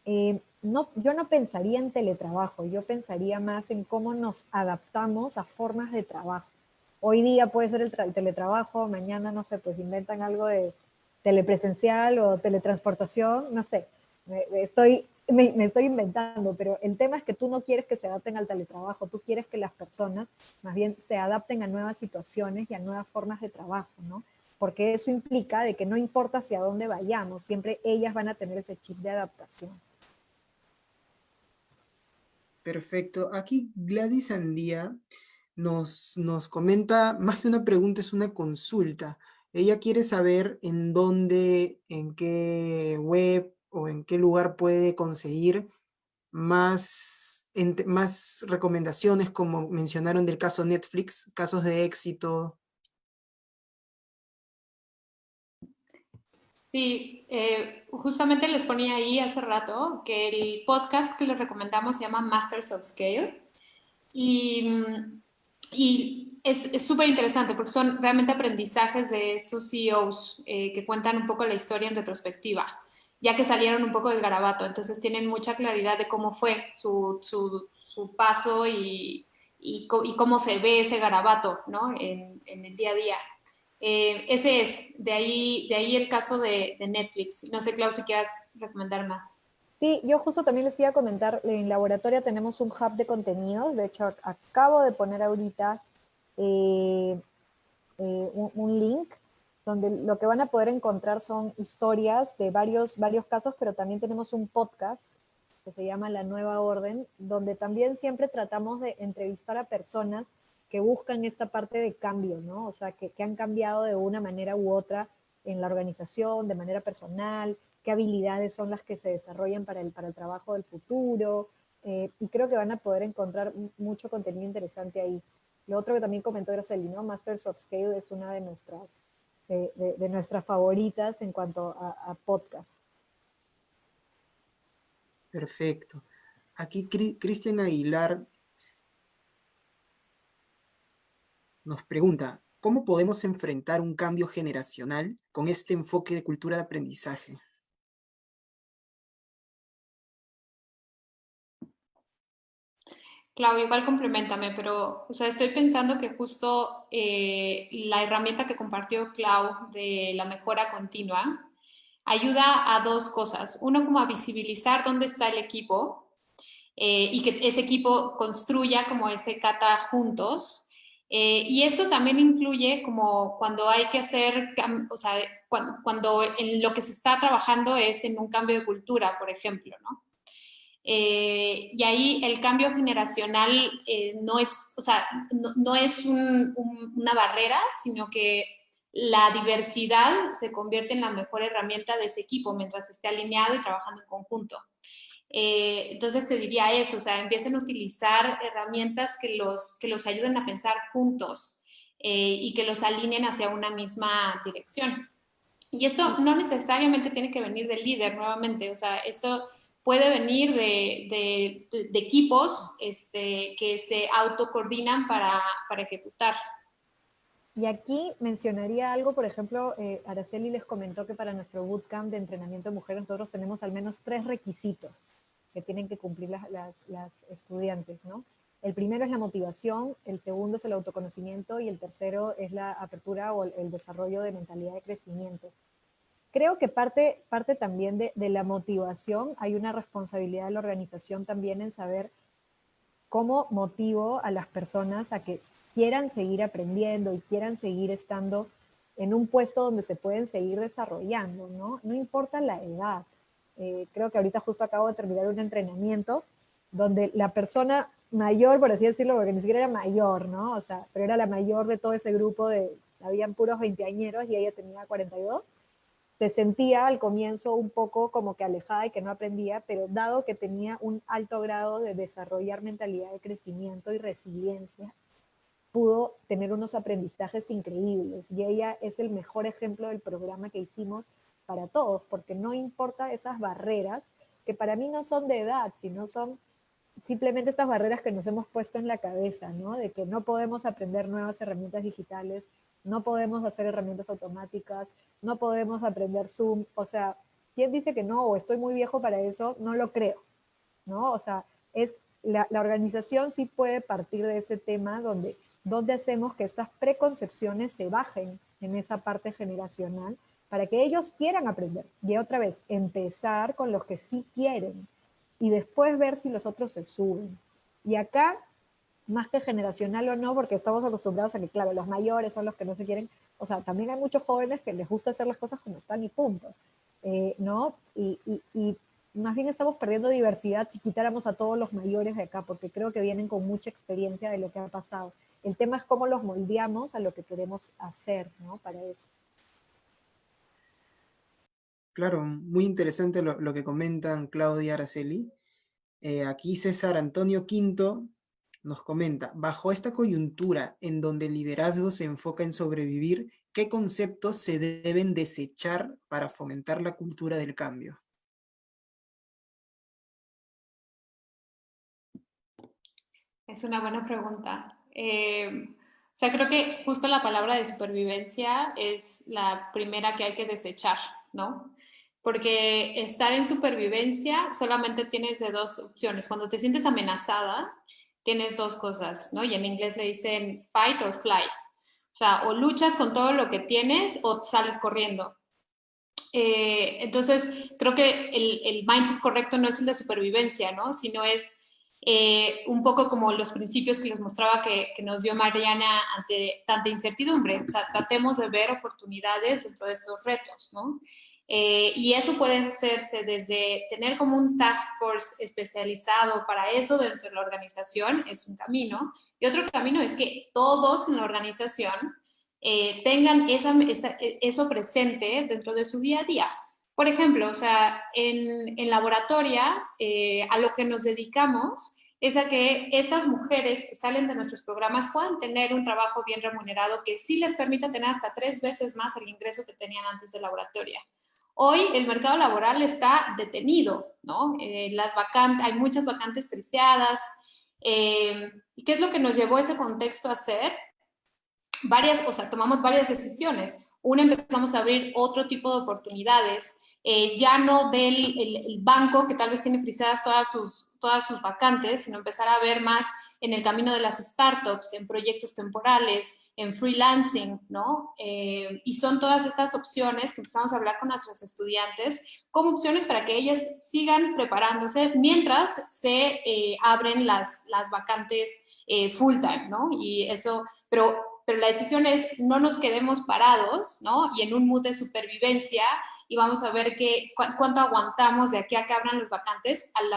yo no pensaría en teletrabajo, yo pensaría más en cómo nos adaptamos a formas de trabajo. Hoy día puede ser el teletrabajo, mañana, no sé, pues inventan algo de telepresencial o teletransportación, no sé, me estoy inventando, pero el tema es que tú no quieres que se adapten al teletrabajo, tú quieres que las personas más bien se adapten a nuevas situaciones y a nuevas formas de trabajo, ¿no? Porque eso implica de que no importa hacia dónde vayamos, siempre ellas van a tener ese chip de adaptación. Perfecto. Aquí Gladys Andía nos comenta, más que una pregunta, es una consulta. Ella quiere saber en dónde, en qué web o en qué lugar puede conseguir más recomendaciones, como mencionaron del caso Netflix, casos de éxito. Sí, justamente les ponía ahí hace rato que el podcast que les recomendamos se llama Masters of Scale y, y es súper interesante porque son realmente aprendizajes de estos CEOs que cuentan un poco la historia en retrospectiva, ya que salieron un poco del garabato, entonces tienen mucha claridad de cómo fue su paso y cómo se ve ese garabato, ¿no? En el día a día. Ese es, de ahí el caso de Netflix. No sé, Clau, si quieras recomendar más. Sí, yo justo también les iba a comentar, en Laboratoria tenemos un hub de contenidos, de hecho acabo de poner ahorita un link donde lo que van a poder encontrar son historias de varios casos, pero también tenemos un podcast que se llama La Nueva Orden, donde también siempre tratamos de entrevistar a personas que buscan esta parte de cambio, ¿no? O sea, que han cambiado de una manera u otra en la organización, de manera personal, qué habilidades son las que se desarrollan para el trabajo del futuro, y creo que van a poder encontrar mucho contenido interesante ahí. Lo otro que también comentó Graceli, ¿no? Masters of Scale es una de nuestras favoritas en cuanto a podcast. Perfecto. Aquí Cristian Aguilar nos pregunta, ¿cómo podemos enfrentar un cambio generacional con este enfoque de cultura de aprendizaje? Claudio, igual complementame, pero o sea, estoy pensando que justo la herramienta que compartió Clau de la mejora continua ayuda a dos cosas. Uno, como a visibilizar dónde está el equipo y que ese equipo construya como ese kata juntos. Y eso también incluye como cuando hay que hacer, o sea, cuando en lo que se está trabajando es en un cambio de cultura, por ejemplo, ¿no? Y ahí el cambio generacional no es, o sea, no es una barrera, sino que la diversidad se convierte en la mejor herramienta de ese equipo mientras esté alineado y trabajando en conjunto. Entonces te diría eso, o sea, empiecen a utilizar herramientas que los ayuden a pensar juntos y que los alineen hacia una misma dirección. Y esto no necesariamente tiene que venir del líder nuevamente, o sea, esto puede venir de equipos que se autocoordinan para ejecutar. Y aquí mencionaría algo, por ejemplo, Araceli les comentó que para nuestro bootcamp de entrenamiento de mujeres nosotros tenemos al menos 3 requisitos que tienen que cumplir las estudiantes, ¿no? El primero es la motivación, el segundo es el autoconocimiento y el tercero es la apertura o el desarrollo de mentalidad de crecimiento. Creo que parte también de la motivación, hay una responsabilidad de la organización también en saber cómo motivo a las personas a que quieran seguir aprendiendo y quieran seguir estando en un puesto donde se pueden seguir desarrollando, ¿no? No importa la edad. Creo que ahorita justo acabo de terminar un entrenamiento donde la persona mayor, por así decirlo, porque ni siquiera era mayor, ¿no? O sea, pero era la mayor de todo ese grupo habían puros veinteañeros y ella tenía 42. te sentía al comienzo un poco como que alejada y que no aprendía, pero dado que tenía un alto grado de desarrollar mentalidad de crecimiento y resiliencia, pudo tener unos aprendizajes increíbles. Y ella es el mejor ejemplo del programa que hicimos para todos, porque no importa esas barreras, que para mí no son de edad, sino son simplemente estas barreras que nos hemos puesto en la cabeza, ¿no? De que no podemos aprender nuevas herramientas digitales, no podemos hacer herramientas automáticas, no podemos aprender Zoom. O sea, ¿quién dice que no? O estoy muy viejo para eso, no lo creo, ¿no? O sea, la organización sí puede partir de ese tema donde hacemos que estas preconcepciones se bajen en esa parte generacional para que ellos quieran aprender. Y otra vez, empezar con los que sí quieren y después ver si los otros se suben. Y acá, más que generacional o no, porque estamos acostumbrados a que, claro, los mayores son los que no se quieren, o sea, también hay muchos jóvenes que les gusta hacer las cosas como están y punto, ¿no? Y más bien estamos perdiendo diversidad si quitáramos a todos los mayores de acá, porque creo que vienen con mucha experiencia de lo que ha pasado. El tema es cómo los moldeamos a lo que queremos hacer, ¿no? Para eso. Claro, muy interesante lo que comentan Claudia, Araceli. Aquí César Antonio Quinto nos comenta, bajo esta coyuntura en donde el liderazgo se enfoca en sobrevivir, ¿qué conceptos se deben desechar para fomentar la cultura del cambio? Es una buena pregunta. O sea, creo que justo la palabra de supervivencia es la primera que hay que desechar, ¿no? Porque estar en supervivencia solamente tienes de dos opciones. Cuando te sientes amenazada, tienes dos cosas, ¿no? Y en inglés le dicen fight or fly. O sea, o luchas con todo lo que tienes o sales corriendo. Entonces, creo que el mindset correcto no es el de supervivencia, ¿no? Sino es un poco como los principios que les mostraba que nos dio Mariana ante tanta incertidumbre. O sea, tratemos de ver oportunidades dentro de estos retos, ¿no? Y eso puede hacerse desde tener como un task force especializado para eso dentro de la organización, es un camino. Y otro camino es que todos en la organización tengan eso presente dentro de su día a día. Por ejemplo, o sea, en laboratoria, a lo que nos dedicamos es a que estas mujeres que salen de nuestros programas puedan tener un trabajo bien remunerado que sí les permita tener hasta 3 veces más el ingreso que tenían antes de laboratoria. Hoy el mercado laboral está detenido, ¿no? Hay muchas vacantes friseadas. ¿Y qué es lo que nos llevó a ese contexto a hacer? Tomamos varias decisiones. Una, empezamos a abrir otro tipo de oportunidades, ya no del banco que tal vez tiene frisadas todas sus vacantes, sino empezar a ver más en el camino de las startups, en proyectos temporales, en freelancing, ¿no? Y son todas estas opciones que empezamos a hablar con nuestros estudiantes como opciones para que ellas sigan preparándose mientras se abren las vacantes full time, ¿no? Y eso, pero la decisión es no nos quedemos parados, ¿no? Y en un mood de supervivencia y vamos a ver cuánto aguantamos de aquí a que abran las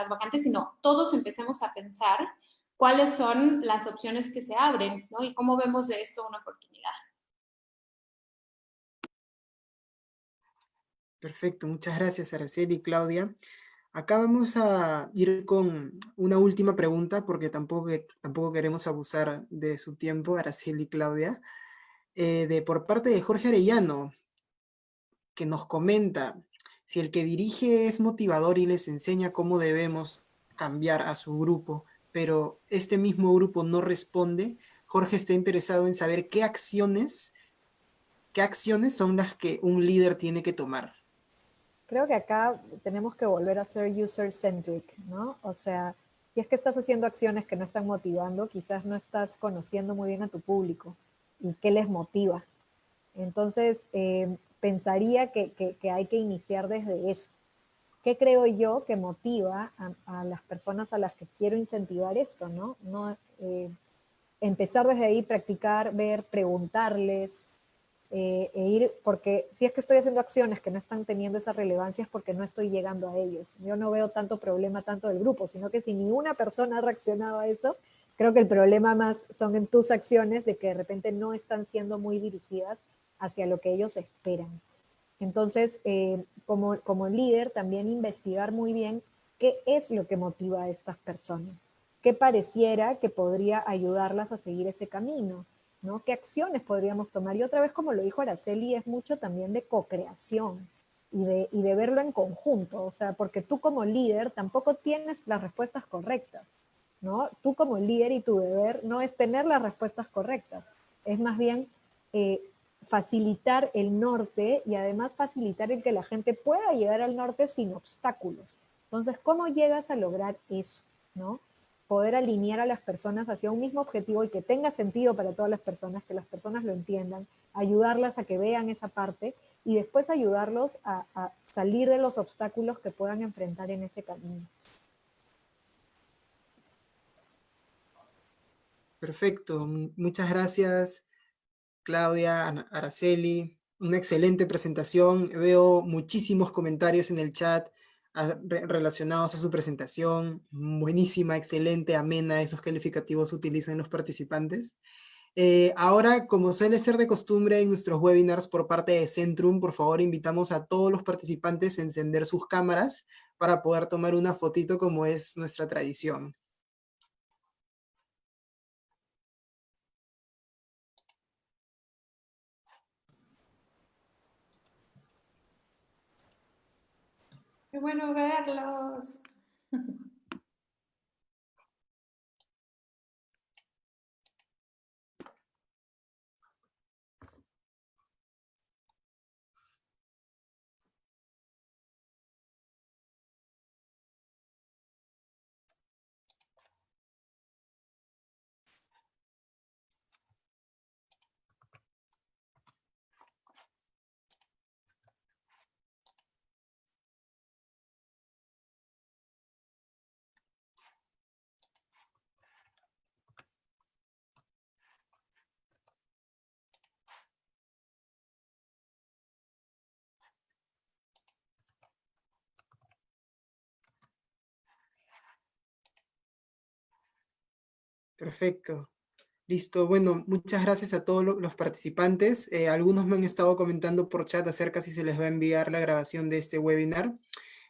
vacantes, sino todos empecemos a pensar cuáles son las opciones que se abren, ¿no? Y cómo vemos de esto una oportunidad. Perfecto, muchas gracias Araceli y Claudia. Acá vamos a ir con una última pregunta porque tampoco queremos abusar de su tiempo, Araceli y Claudia. Por parte de Jorge Arellano, que nos comenta, si el que dirige es motivador y les enseña cómo debemos cambiar a su grupo, pero este mismo grupo no responde, Jorge está interesado en saber qué acciones son las que un líder tiene que tomar. Creo que acá tenemos que volver a ser user-centric, ¿no? O sea, si es que estás haciendo acciones que no están motivando, quizás no estás conociendo muy bien a tu público y qué les motiva. Entonces, pensaría que hay que iniciar desde eso. ¿Qué creo yo que motiva a las personas a las que quiero incentivar esto, no? Empezar desde ahí, practicar, ver, preguntarles, porque si es que estoy haciendo acciones que no están teniendo esa relevancia es porque no estoy llegando a ellos. Yo no veo tanto problema tanto del grupo, sino que si ni una persona ha reaccionado a eso, creo que el problema más son en tus acciones de que de repente no están siendo muy dirigidas hacia lo que ellos esperan. Entonces, como líder, también investigar muy bien qué es lo que motiva a estas personas, qué pareciera que podría ayudarlas a seguir ese camino, ¿no? ¿Qué acciones podríamos tomar? Y otra vez, como lo dijo Araceli, es mucho también de co-creación y de verlo en conjunto, o sea, porque tú como líder tampoco tienes las respuestas correctas, ¿no? Tú como líder y tu deber no es tener las respuestas correctas, es más bien facilitar el norte y además facilitar el que la gente pueda llegar al norte sin obstáculos. Entonces, ¿cómo llegas a lograr eso? ¿No? Poder alinear a las personas hacia un mismo objetivo y que tenga sentido para todas las personas, que las personas lo entiendan, ayudarlas a que vean esa parte y después ayudarlos a salir de los obstáculos que puedan enfrentar en ese camino. Perfecto, muchas gracias Claudia, Araceli. Una excelente presentación. Veo muchísimos comentarios en el chat relacionados a su presentación. Buenísima, excelente, amena. Esos calificativos utilizan los participantes. Ahora, como suele ser de costumbre en nuestros webinars por parte de Centrum, por favor invitamos a todos los participantes a encender sus cámaras para poder tomar una fotito como es nuestra tradición. Qué bueno verlos. Perfecto. Listo, bueno, muchas gracias a todos los participantes. Algunos me han estado comentando por chat acerca si se les va a enviar la grabación de este webinar.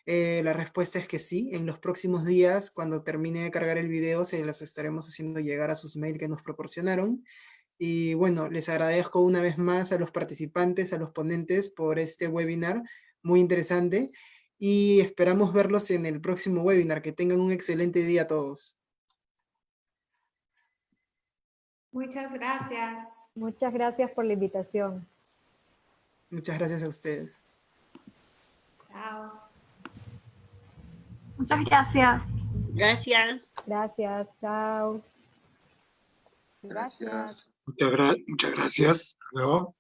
La respuesta es que sí, en los próximos días, cuando termine de cargar el video, se las estaremos haciendo llegar a sus mails que nos proporcionaron. Y bueno, les agradezco una vez más a los participantes, a los ponentes por este webinar muy interesante y esperamos verlos en el próximo webinar. Que tengan un excelente día a todos. Muchas gracias. Muchas gracias por la invitación. Muchas gracias a ustedes. Chao. Muchas gracias. Gracias. Gracias, chao. Gracias. Muchas gracias. Hasta luego.